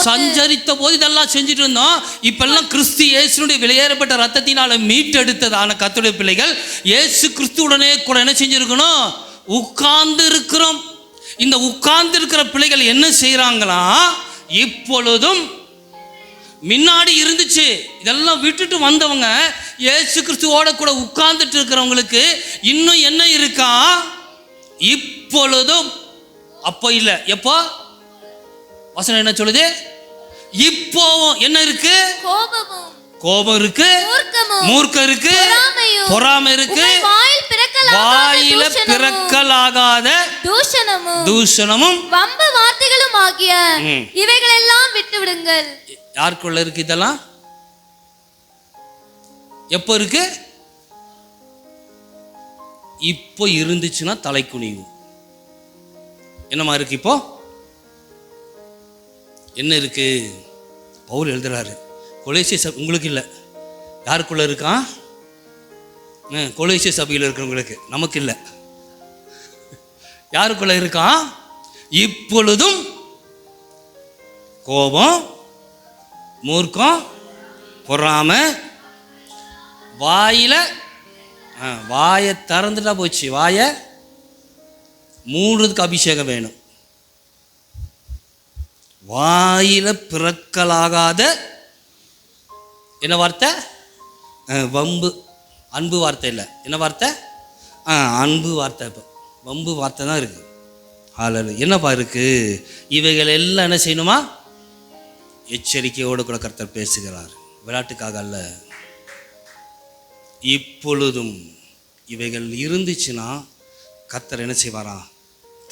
சஞ்சரித்த போது இதெல்லாம் செஞ்சுட்டு இருந்தோம். இப்பெல்லாம் கிறிஸ்து இயேசுனுடைய விலையேறப்பட்ட ரத்தத்தினால மீட்டெடுத்ததான கர்த்தருடைய பிள்ளைகள் இயேசு கிறிஸ்துவுடனே கூட என்ன செஞ்சிருக்கணும்? உட்கார்ந்து இருக்கிறோம். இந்த உட்கார்ந்து இருக்கிற பிள்ளைகள் என்ன செய்யறாங்களா? இப்பொழுதும் முன்னாடி இருந்துச்சு, இதெல்லாம் விட்டுட்டு வந்தவங்க இயேசு கிறிஸ்துவோட கூட உட்கார்ந்துட்டு இருக்கிறவங்களுக்கு இன்னும் என்ன இருக்கா? இப்பொழுதும் அப்போ இல்லை, எப்போ? வசனம் என்ன சொல்லுது? இப்போ என்ன இருக்கு? கோபம் இருக்கு, மூர்க்கம் இருக்கு, பொறாமை இருக்கு, வாயில பிறக்கலாகாத தூஷணமும் வம்பு வார்த்தைகளும் ஆகிய இவைகள் எல்லாம் விட்டு விடுங்கள். யாருக்குள்ள இருக்கு இதெல்லாம்? எப்போ இருக்கு? இப்போ இருந்துச்சுன்னா தலை குனிவு. என்னமா இருக்கு இப்போ? என்ன இருக்கு? பவுல் எழுதுறாரு, கொலோசிய சபை உங்களுக்கு இல்லை, யாருக்குள்ள இருக்கான்? கொலோசிய சபையில் இருக்கிறவங்களுக்கு, நமக்கு இல்லை. யாருக்குள்ள இருக்கான்? இப்பொழுதும் கோபம், மூர்க்கம், பொறாமை, வாயை திறந்துட்டா போச்சு, வாயை மூடுறதுக்கு அபிஷேகம் வேணும். வாயில பிறக்கலாகாத என்ன வார்த்தை? வம்பு. அன்பு வார்த்தை இல்லை, என்ன வார்த்தை? அன்பு வார்த்தை. இப்போ வம்பு வார்த்தை தான் இருக்கு. என்னப்பா இருக்கு? இவைகள் எல்லாம் என்ன செய்யணுமா? எச்சரிக்கையோடு கூட கர்த்தர் பேசுகிறார், விளையாட்டுக்காக அல்ல. இப்பொழுதும் இவைகள் இருந்துச்சுன்னா கர்த்தர் என்ன செய்வாரா?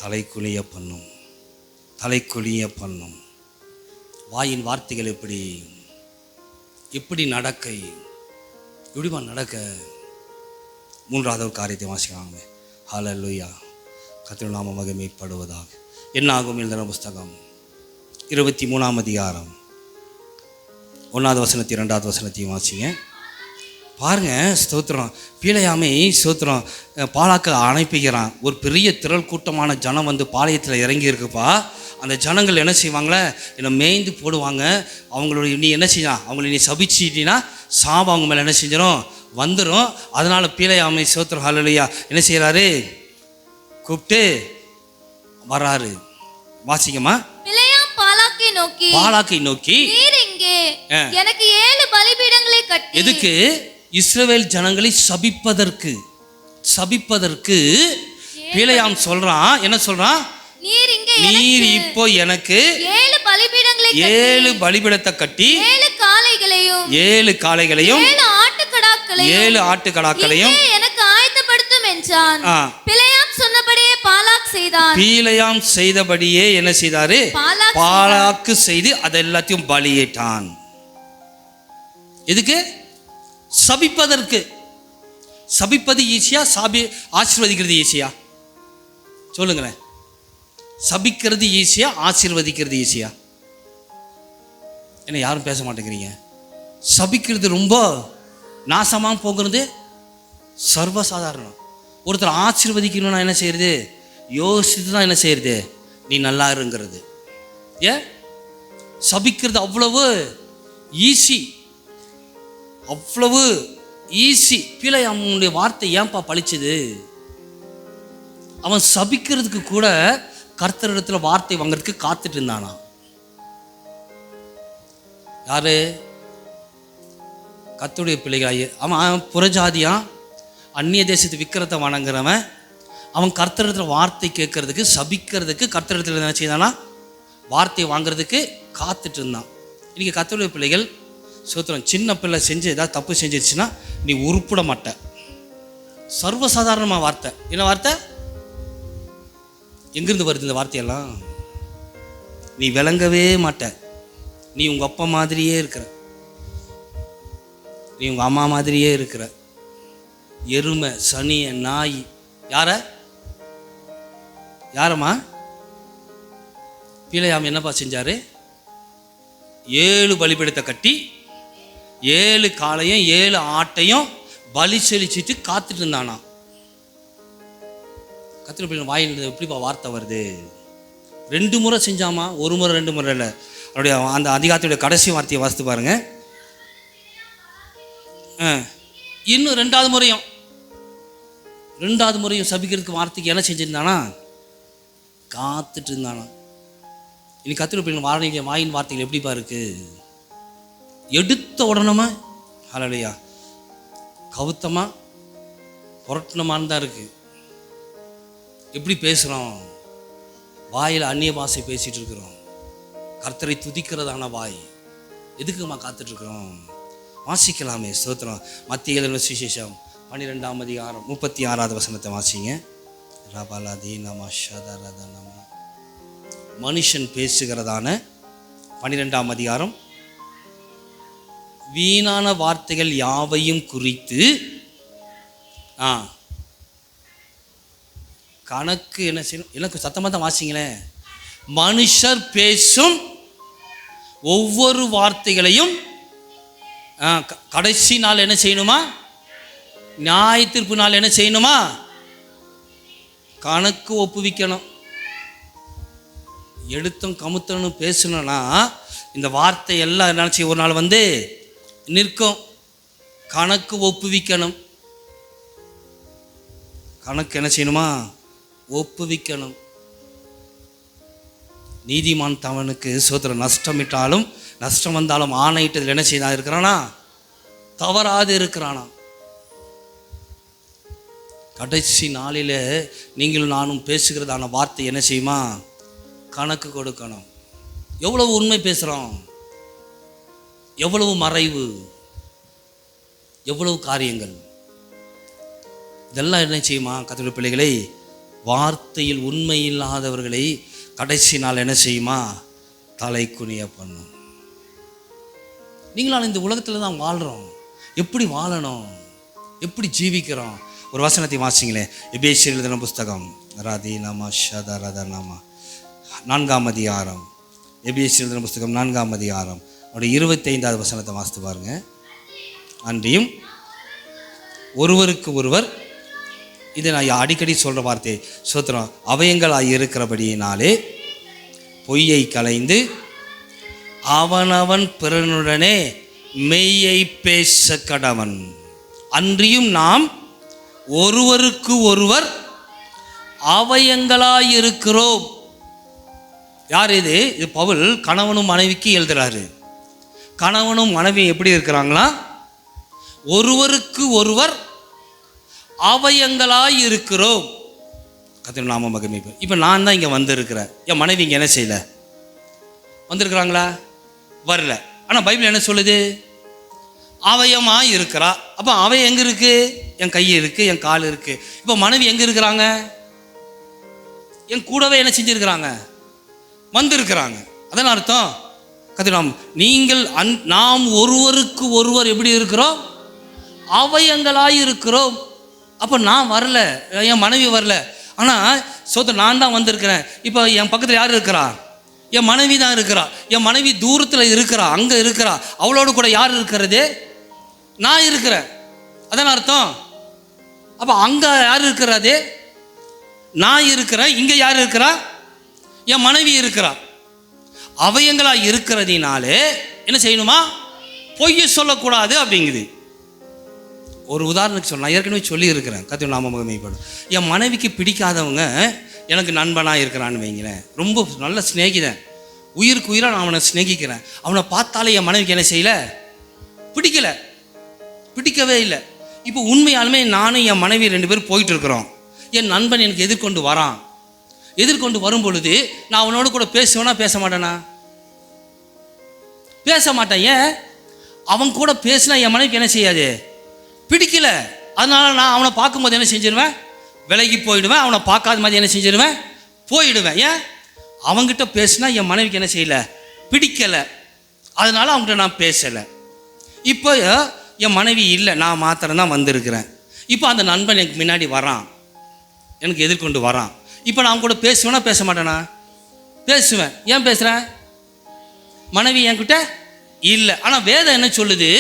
தலை குனிய பண்ணும். வாயின் வார்த்தைகள் எப்படி நடக்கை, எப்படிமா நடக்க? மூன்றாவது ஒரு காரியத்தை வாசிக்கிறாங்க. ஹல்லேலூயா, கர்த்தருடைய நாமம் மகிமைப்படுவதாக. என்ன ஆகும்? எழுதின புஸ்தகம் 23ஆம் அதிகாரம் 1வது வசனத்தை 2வது வசனத்தையும் வாசிங்க. பாருங்க, ஸ்தோத்திரம். பீலையாமை ஸ்தோத்திரம் பாலாக்க அனுப்புகிறான். ஒரு பெரிய திரள் கூட்டமான ஜனம் வந்து பாளையத்தில் இறங்கி இருக்குப்பா. அந்த ஜனங்கள் என்ன செய்வாங்களே, என்னை மேய்ந்து போடுவாங்க. அவங்களுடைய நீ என்ன செய்யலாம், அவங்களை நீ சபிச்சிட்டினா சாபம் அவங்க மேலே என்ன செஞ்சிடும், வந்துடும். அதனால் பீலையாமை ஸ்தோத்திரம் ஹல்லேலூயா என்ன செய்கிறாரு? கூப்பிட்டு வராரு. வாசிக்கமா. பாலாக்கை நோக்கி எனக்கு 7 பலிபீடங்களை கட்டி. எதுக்கு? இஸ்ரவேல் ஜனங்களை சபிப்பதற்கு பீலையாம் சொல்றான். என்ன சொல்றான்? நீர் இப்போ எனக்கு 7 பலிபீடத்தை கட்டி 7 காளைகளையும் 7 ஆட்டுக்கடாக்களையும் எனக்கு ஆயத்தப்படுத்தும் என்றான். பீலையாம் சொன்னபடியே பாலாக் செய்தான். பீலையாம் செய்தபடியே என்ன செய்தாரு? பாலாக்கு செய்து அதெல்லாத்தையும் பலியிட்டான். எதுக்கு? சபிப்பதற்கு. சபிப்பது ஈஸியா, ஆசீர்வதிக்கிறது ஈஸியா? சொல்லுங்களேன். சபிக்கிறது ஈஸியா, ஆசீர்வதிக்கிறது ஈஸியா? என்ன யாரும் பேச மாட்டேங்கிறீங்க? சபிக்கிறது ரொம்ப நாசமாக போகிறது சர்வசாதாரணம். ஒருத்தர் ஆசீர்வதிக்கணும்னா என்ன செய்யறது? யோசித்து தான் என்ன செய்யறது? நீ நல்லா இருங்கிறது. ஏன்? சபிக்கிறது அவ்வளவு ஈஸி, அவ்வளவு ஈஸி. பீலையாமுடைய வார்த்தை ஏன்பா பழிச்சது? அவன் சபிக்கிறதுக்கு கூட கர்த்தரிடத்துல வார்த்தை வாங்கிறதுக்கு காத்துட்டு இருந்தானா. யாரு? கர்த்தருடைய பிள்ளைகளாயே. அவன் புறஜாதியான், அந்நிய தேசத்து விக்கிரத்தை வணங்குறவன். அவன் கர்த்தரிடத்துல வார்த்தை கேட்கறதுக்கு, சபிக்கிறதுக்கு கர்த்தரிடத்துல என்ன செய்தானா? வார்த்தை வாங்கிறதுக்கு காத்துட்டு இருந்தான். இன்னைக்கு கர்த்தருடைய பிள்ளைகள் சோத்திரம், சின்ன பிள்ளை செஞ்சு ஏதாவது தப்பு செஞ்சிருச்சுன்னா நீ உருப்பிட மாட்ட. சர்வசாதாரணமாக வார்த்தை. என்ன வார்த்தை? எங்கிருந்து வருது இந்த வார்த்தையெல்லாம்? நீ விளங்கவே மாட்ட. நீ உங்கள் அப்பா மாதிரியே இருக்கிற, நீ உங்கள் அம்மா மாதிரியே இருக்கிற. எருமை, சனிய, நாய். யாரம்மா? பீலையாம் என்னப்பா செஞ்சாரு? 7 பலிபீடத்தை கட்டி 7 காளையும் 7 ஆட்டையும் பலி செலுத்திட்டு காத்துட்டு இருந்தானா. கத்திர வாயில் எப்படிப்பா வார்த்தை வருது? 2 முறை செஞ்சாமா, 1 முறை 2 முறை இல்லை. அவருடைய அந்த அதிகாரத்துடைய கடைசி வார்த்தையை வாசித்து பாருங்க. இன்னும் 2வது முறையும் சபிக்கிறதுக்கு வார்த்தைக்கு என்ன செஞ்சிருந்தானா? காத்துட்டு இருந்தானா. இனி கத்திர வாயின் வார்த்தைகள் எப்படிப்பா இருக்கு? எடுத்த உடனே ஹல்லேலூயா கவுத்தமா புரட்டணமானு தான் இருக்கு. எப்படி பேசுகிறோம்? வாயில் அந்நிய பாஷை பேசிகிட்டு இருக்கிறோம். கர்த்தரை துதிக்கிறதான வாய். எதுக்குமா காத்துட்ருக்குறோம்? வாசிக்கலாமே. ஸ்தோத்திரம். மத்திய எழுதின சுவிசேஷம் 12ஆம் அதிகாரம் 36வது வசனத்தை வாசிங்க. ரபலதி நம ஷதரத நம. மனுஷன் பேசுகிறதான 12ஆம் அதிகாரம், வீணான வார்த்தைகள் யாவையும் குறித்து கணக்கு என்ன செய்யணும்? எனக்கு சத்தமாக தான் வாசிங்களேன். மனுஷர் பேசும் ஒவ்வொரு வார்த்தைகளையும் கடைசி நாள் என்ன செய்யணுமா? நியாய தீர்ப்பு நாள் என்ன செய்யணுமா? கணக்கு ஒப்புவிக்கணும். எடுத்தும் கமுத்தனும் பேசணும்னா இந்த வார்த்தை எல்லாம் நினச்சி ஒரு நாள் வந்து நிற்கும். கணக்கு ஒப்புவிக்கணும். கணக்கு என்ன செய்யணுமா? ஒப்புவிக்கணும். நீதிமான் தவனுக்கு சோதரன் நஷ்டமிட்டாலும் நஷ்டம் வந்தாலும் ஆணையிட்டதில் என்ன செய்தா இருக்கிறானா? தவறாது இருக்கிறானா? கடைசி நாளில் நீங்களும் நானும் பேசுகிறதான வார்த்தை என்ன செய்யுமா? கணக்கு கொடுக்கணும். எவ்வளவு உண்மை பேசுகிறோம், எவ்வளவு மறைவு, எவ்வளவு காரியங்கள், இதெல்லாம் என்ன செய்யுமா? கர்த்தருடைய பிள்ளைகளை, வார்த்தையில் உண்மை இல்லாதவர்களை கடைசி நாள் என்ன செய்யுமா? தலை குனிய பண்ணும். நீங்களால் இந்த உலகத்தில் தான் வாழ்கிறோம். எப்படி வாழணும், எப்படி ஜீவிக்கிறோம்? ஒரு வசனத்தை வாசிங்களேன். எபேசியர் எழுதின புஸ்தகம் ரதி நம ஷதரத நம 4ஆம் அதிகாரம். எபேசியர் எழுதின புஸ்தகம் 4ஆம் அதிகாரம் 25வது வசனத்தை வாசித்து பாருங்க. அன்றியும் ஒருவருக்கு ஒருவர், இதை நான் அடிக்கடி சொல்கிற வார்த்தை, சோத்திரம், அவயங்களாக இருக்கிறபடியினாலே பொய்யை களைந்து அவனவன் பிறனுடனே மெய்யை பேச கடவன். அன்றியும் நாம் ஒருவருக்கு ஒருவர் அவயங்களாயிருக்கிறோம். யார் இது? இது பவுல் கணவனும் மனைவிக்கு எழுதுறாரு. கணவனும் மனைவி எப்படி இருக்கிறாங்களா? ஒருவருக்கு ஒருவர் அவயங்களாய் இருக்கிறோம். கர்த்தருடைய நாமம் மகிமைப்படும். இப்போ நான் தான் இங்கே வந்திருக்கிறேன். என் மனைவி இங்கே என்ன செய்யலை? வந்திருக்கிறாங்களா? வரல. ஆனால் பைபிள் என்ன சொல்லுது? அவயமாக இருக்கிறா. அப்போ அவயம் எங்கே இருக்குது? என் கை இருக்குது, என் கால் இருக்குது. இப்போ மனைவி எங்கே இருக்கிறாங்க? என் கூடவே என்ன செஞ்சுருக்கிறாங்க? வந்திருக்கிறாங்க. அதன் அர்த்தம் நீங்கள் நாம் ஒருவருக்கு ஒருவர் எப்படி இருக்கிறோம்? அவயங்களாய் இருக்கிறோம். அப்போ நான் வரல, என் மனைவி வரல, ஆனால் நான் தான் வந்திருக்கிறேன். இப்போ என் பக்கத்தில் யார் இருக்கிறா? என் மனைவி தான் இருக்கிறா. என் மனைவி தூரத்தில் இருக்கிறா, அங்கே இருக்கிறா. அவளோடு கூட யார் இருக்கிறது? நான் இருக்கிறேன். அதான் அர்த்தம். அப்போ அங்கே யார் இருக்கிறது? நான் இருக்கிறேன். இங்கே யார் இருக்கிறா? என் மனைவி இருக்கிறா. அவயங்களாக இருக்கிறதினாலே என்ன செய்யணுமா? பொய்யை சொல்லக்கூடாது அப்படிங்குது. ஒரு உதாரணத்துக்கு சொல்ல, நான் ஏற்கனவே சொல்லி இருக்கிறேன். கர்த்தருடைய நாமம் மகிமைப்படும். என் மனைவிக்கு பிடிக்காதவங்க எனக்கு நண்பனாக இருக்கிறான்னு வைங்களேன். ரொம்ப நல்ல சிநேகிதன், உயிருக்கு உயிராக நான் அவனை சிநேகிக்கிறேன். அவனை பார்த்தாலே என் மனைவிக்கு என்ன செய்யலை? பிடிக்கவே இல்லை. இப்போ உண்மையாலுமே நானும் என் மனைவி 2 பேரும் போயிட்டு இருக்கிறோம். என் நண்பன் எனக்கு எதிர்கொண்டு வரான். எதிர்கொண்டு வரும் பொழுது நான் அவனோட கூட பேசுவேனா பேச மாட்டேனா? பேச மாட்டேன். ஏன்? அவன் கூட பேசினா என் மனைவிக்கு என்ன செய்யாது? பிடிக்கல. அதனால நான் அவனை பார்க்கும்போது என்ன செஞ்சிருவேன்? விலகி போயிடுவேன். அவனை பார்க்காத மாதிரி என்ன செஞ்சிருவேன்? போயிடுவேன். ஏன்? அவங்ககிட்ட பேசினா என் மனைவிக்கு என்ன செய்யலை? பிடிக்கலை. அதனால அவங்ககிட்ட நான் பேசலை. இப்போ என் மனைவி இல்லை, நான் மாத்திரம்தான் வந்திருக்கிறேன். இப்போ அந்த நண்பன் எனக்கு முன்னாடி வரான், எனக்கு எதிர்கொண்டு வரான். இப்போ நான் அவங்க கூட பேசுவேனா பேச மாட்டேனா? பேசுவேன். ஏன் பேசுகிறேன்? மனைவி என்கிட்ட இல்லை. ஆனால் வேதம் என்ன சொல்லுது?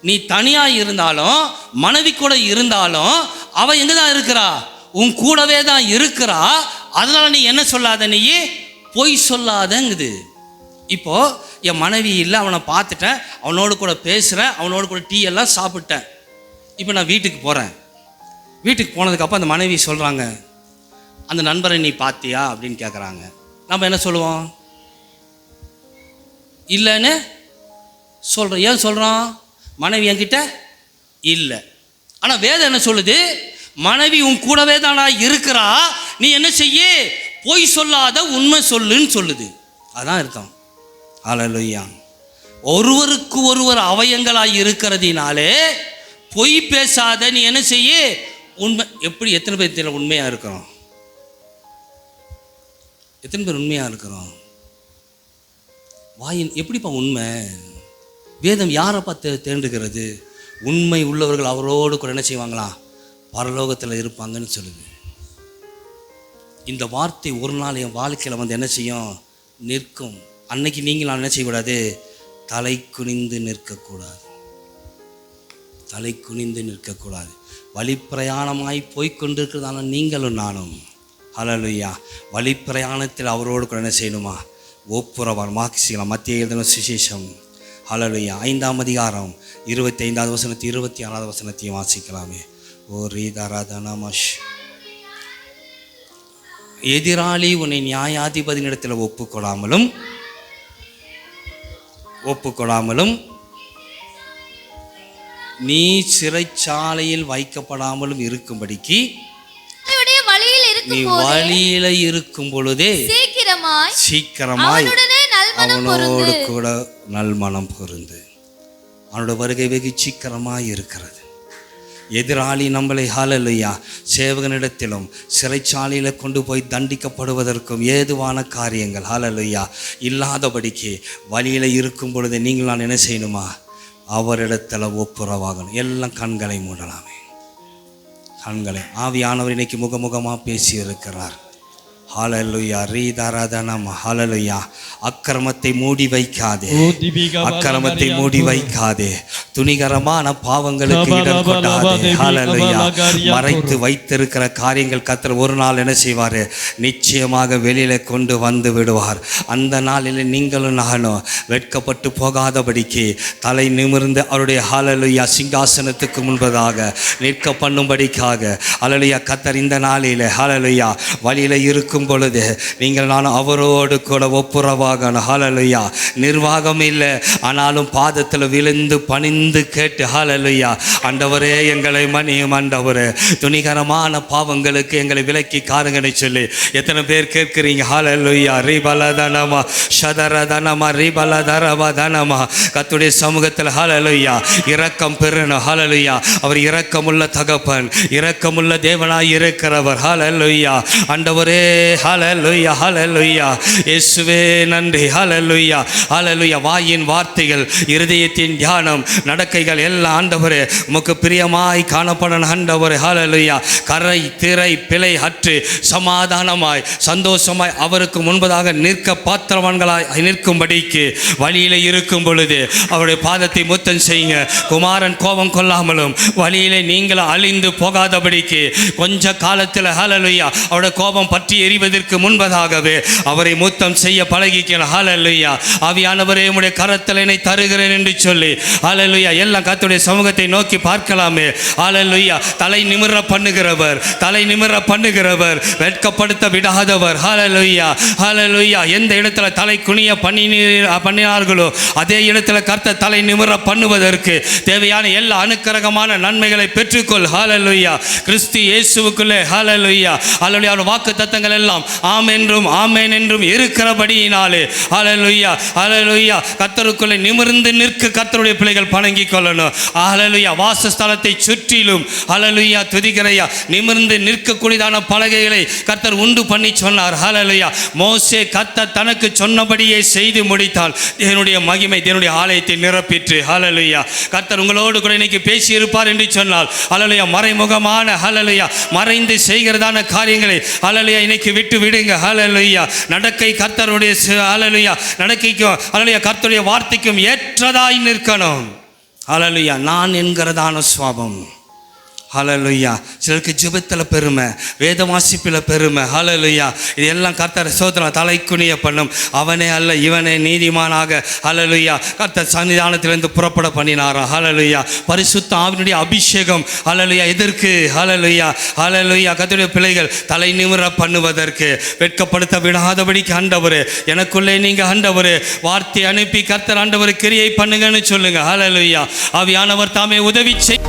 நீ தனியாக இருந்தாலும் மனைவி கூட இருந்தாலும் அவள் எங்கே தான் இருக்கிறா? உன் கூடவே தான் இருக்கிறா. அதனால நீ என்ன சொல்லாத, நீ பொய் சொல்லாதங்குது. இப்போ என் மனைவி இல்லை, அவனை பார்த்துட்டேன், அவனோடு கூட பேசுகிறேன், அவனோடு கூட டீ எல்லாம் சாப்பிட்டேன். இப்போ நான் வீட்டுக்கு போகிறேன். வீட்டுக்கு போனதுக்கப்புறம் அந்த மனைவி சொல்கிறாங்க, அந்த நண்பரை நீ பார்த்தியா அப்படின்னு கேட்குறாங்க. நம்ம என்ன சொல்லுவோம்? இல்லைன்னு சொல்கிறோம். ஏன் சொல்கிறோம்? மனைவி என்கிட்ட இல்லை. ஆனால் வேதம் என்ன சொல்லுது? மனைவி உன் கூடவே தானா இருக்கிறா, நீ என்ன செய்ய? பொய் சொல்லாத உண்மை சொல்லுன்னு சொல்லுது. அதான் அர்த்தம். ஹல்லேலூயா. ஒருவருக்கு ஒருவர் அவயங்களாய் இருக்கிறதினாலே பொய் பேசாத, நீ என்ன செய்ய, உண்மை. எப்படி எத்தனை பேர் உண்மையாக இருக்கிறோம்? எத்தனை பேர் உண்மையாக இருக்கிறோம்? வாயின் எப்படிப்பா உண்மை? வேதம் யாரை பார்த்து தேண்டுகிறது? உண்மை உள்ளவர்கள் அவரோடு கூட என்ன செய்வாங்களா, பரலோகத்தில் இருப்பாங்கன்னு சொல்லுது. இந்த வார்த்தை ஒரு நாள் என் வாழ்க்கையில் வந்து என்ன செய்யும், நிற்கும். அன்னைக்கு நீங்கள் நான் என்ன செய்யக்கூடாது, தலை குனிந்து நிற்கக்கூடாது. தலை குனிந்து நிற்கக்கூடாது. வழிப்பிரயாணமாய் போய்கொண்டிருக்கிறதான நீங்களும் நானும், ஹல்லேலூயா, வழிப்பிரயாணத்தில் அவரோடு கூட என்ன செய்யணுமா, ஒப்புரவான் மார்க்சிக்கலாம். மத்திய எழுதின சுவிசேஷம், ஹல்லேலூயா, 5ஆம் அதிகாரம் 25வது வசனத்தை 26வது வசனத்தையும் வாசிக்கலாமே. ஓ ரீதாராதனமஷ். எதிராளி உன்னை நியாயாதிபதியினிடத்தில் ஒப்புக்கொடாமலும் நீ சிறைச்சாலையில் வைக்கப்படாமலும் இருக்கும்படிக்கு நீ வழியில இருக்கும் பொழுதே சீக்கிரமாய் அவனோடு கூட நல்மனம் பொருந்து. அவனோட வருகை வெகு சீக்கிரமாய் இருக்கிறது. எதிராளி நம்மளை, ஹல்லேலூயா, சேவகனிடத்திலும் சிறைச்சாலையில் கொண்டு போய் தண்டிக்கப்படுவதற்கும் ஏதுவான காரியங்கள், ஹல்லேலூயா, இல்லாதபடிக்கு வழியில் இருக்கும் பொழுது நீங்கள் நான் என்ன செய்யணுமா, அவரிடத்தில் ஒப்புரவாகணும். எல்லாம் கண்களை மூடலாமே. கண்களை. ஆவியானவர் இன்னைக்கு முகமுகமாக பேசி இருக்கிறார். ஹல்லேலூயா, ரீதாராதனம். ஹல்லேலூயா. அக்கிரமத்தை மூடி வைக்காதே, அக்கிரமத்தை மூடி வைக்காதே, துணிகரமான பாவங்களுக்கு இடம் கொடாதே. ஹல்லேலூயா. மறைத்து வைத்திருக்கிற காரியங்கள் கர்த்தர் ஒரு நாள் என்ன செய்வார், நிச்சயமாக வெளியில கொண்டு வந்து விடுவார். அந்த நாளில் நீங்களும் நானும் வெட்கப்பட்டு போகாதபடிக்கு தலை நிமிர்ந்து அவருடைய ஹல்லேலூயா சிங்காசனத்துக்கு முன்பதாக நிற்க பண்ணும்படிக்காக, ஹல்லேலூயா, கர்த்தர் இந்த நாளில் ஹல்லேலூயா வழியில இருக்கும் பொழுது நீங்கள் நான் அவரோடு கூட ஒப்புரவாகணும். ஹல்லேலூயா. நிர்வாகம் இல்லை, ஆனாலும் பாதத்தில் விழுந்து பணிந்து கேட்டு, ஹல்லேலூயா, ஆண்டவரே எங்களை மன்னியும், ஆண்டவரே துணிகரமான பாவங்களுக்கு எங்களை விலக்கி காருங்கன்னு சொல்லி எத்தனை பேர் கேட்குறீங்க? ஹல்லேலூயா. ரிபலதனமா ஷதரதனமா ரிபலதரவதனமா. கர்த்தருடைய சமூகத்தில் ஹல்லேலூயா இரக்கம் பெறணும். ஹல்லேலூயா. அவர் இரக்கமுள்ள தகப்பன், இரக்கமுள்ள தேவனாய் இருக்கிறவர். ஹல்லேலூயா. ஆண்டவரே, ஹல்லேலூயா, ஹல்லேலூயா, இயேசுவே நன்றி. ஹல்லேலூயா, ஹல்லேலூயா. வாயின் வார்த்தைகள், இருதயத்தின் தியானம், நடக்கைகள் எல்லாம் ஆண்டவரே உமக்கு பிரியமாய் காணப்படணும். ஆண்டவரே, ஹல்லேலூயா, கரை திரை பிழை அற்று சமாதானமாய் சந்தோஷமாய் அவருக்கு முன்பதாக நிற்க பாத்திரவான்களாய் நிற்கும்படிக்கு வழியிலே இருக்கும் பொழுது அவருடைய பாதத்தை முத்தம் செய்யுங்க. குமாரன் கோபம் கொள்ளாமலும் வழியிலே நீங்கள் அழிந்து போகாதபடிக்கு கொஞ்ச காலத்தில் ஹல்லேலூயா அவருடைய கோபம் பற்றி எரிவதற்கு முன்பதாகவே அவரை முத்தம் செய்ய பழகிக்கணும். ஹல்லேலூயா. ஆவியானவரே உம்முடைய கரத்தில் என்னை தருகிறேன் என்று சொல்லி, ஹல்லேலூயா, எல்லாம் கர்த்தருடைய சமூகத்தை நோக்கி பார்க்கலாமே. ஹல்லேலூயா. தலை நிமிர பண்ணுகிறவர், தலை நிமிர பண்ணுகிறவர், வெட்கப்படுத்த விடாதவர். ஹல்லேலூயா, ஹல்லேலூயா. எந்த இடத்துல தலை குனிய பண்ணினார்களோ அதே இடத்துல கர்த்தர் தலை நிமிர பண்ணுவதற்கு தேவையான எல்லா அனுக்கிரகமான நன்மைகளை பெற்றுக்கொள். ஹல்லேலூயா. கிறிஸ்து இயேசுவுக்குள்ளே ஹல்லேலூயா, ஹல்லேலூயா, வாக்கு தத்தங்கள் எல்லாம் ஆம் என்றும் ஆமேன் என்றும் இருக்கிறபடியினாலே ஹல்லேலூயா, ஹல்லேலூயா, கர்த்தருக்குள்ளே நிமிர்ந்து நிற்க கர்த்தருடைய பிள்ளைகள் பணங்கிக் கொள்ளணும். ஹல்லேலூயா. வாசஸ்தலத்தை சுற்றிலும் ஹல்லேலூயா துதிக்கிறையா நிமிர்ந்து நிற்கக்கூடியதான பலகைகளை கர்த்தர் உண்டு பண்ணி சொன்னார். ஹல்லேலூயா. மோசே கர்த்தர் தனக்கு சொன்னபடியே செய்து முடித்தால் தேவனுடைய மகிமை தேவனுடைய ஆலயத்தை நிரப்பிற்று. ஹல்லேலூயா. கர்த்தர் உங்களோடு கூட இன்னைக்கு பேசி இருப்பார் என்று சொன்னால், ஹல்லேலூயா, மறைமுகமான ஹல்லேலூயா மறைந்து செய்கிறதான காரியங்களை ஹல்லேலூயா இன்னைக்கு விட்டு விடுங்க. ஹல்லேலூயா. நடக்கை கர்த்தருடைய ஹல்லேலூயா நடக்கைக்கும் ஹல்லேலூயா கர்த்தருடைய வார்த்தைக்கும் ஏற்றதாய் நிற்கணும். ஹல்லேலூயா. நான் என்கிறதான சுவாபம். ஹல்லேலூயா. சிலருக்கு ஜெபத்தில் பெருமை, வேத வாசிப்பில் பெருமை. ஹல்லேலூயா. இதெல்லாம் கர்த்தர் சோதனை தலை குனிய பண்ணும். அவனே அல்ல இவனே நீதிமானாக ஹல்லேலூயா கர்த்தர் சன்னிதானத்திலிருந்து புறப்பட பண்ணினாரா. ஹல்லேலூயா. பரிசுத்த ஆவியினுடைய அபிஷேகம் ஹல்லேலூயா எதற்கு? ஹல்லேலூயா, ஹல்லேலூயா, கர்த்தருடைய பிள்ளைகள் தலை நிமிர பண்ணுவதற்கு, வெட்கப்படுத்த விடாதபடிக்கு. ஆண்டவரே எனக்குள்ளே நீங்க ஆண்டவரே வார்த்தை அனுப்பி கர்த்தர் ஆண்டவர் கிரியை பண்ணுங்கன்னு சொல்லுங்க. ஹல்லேலூயா. ஆவியானவர் தாமே உதவி செய்.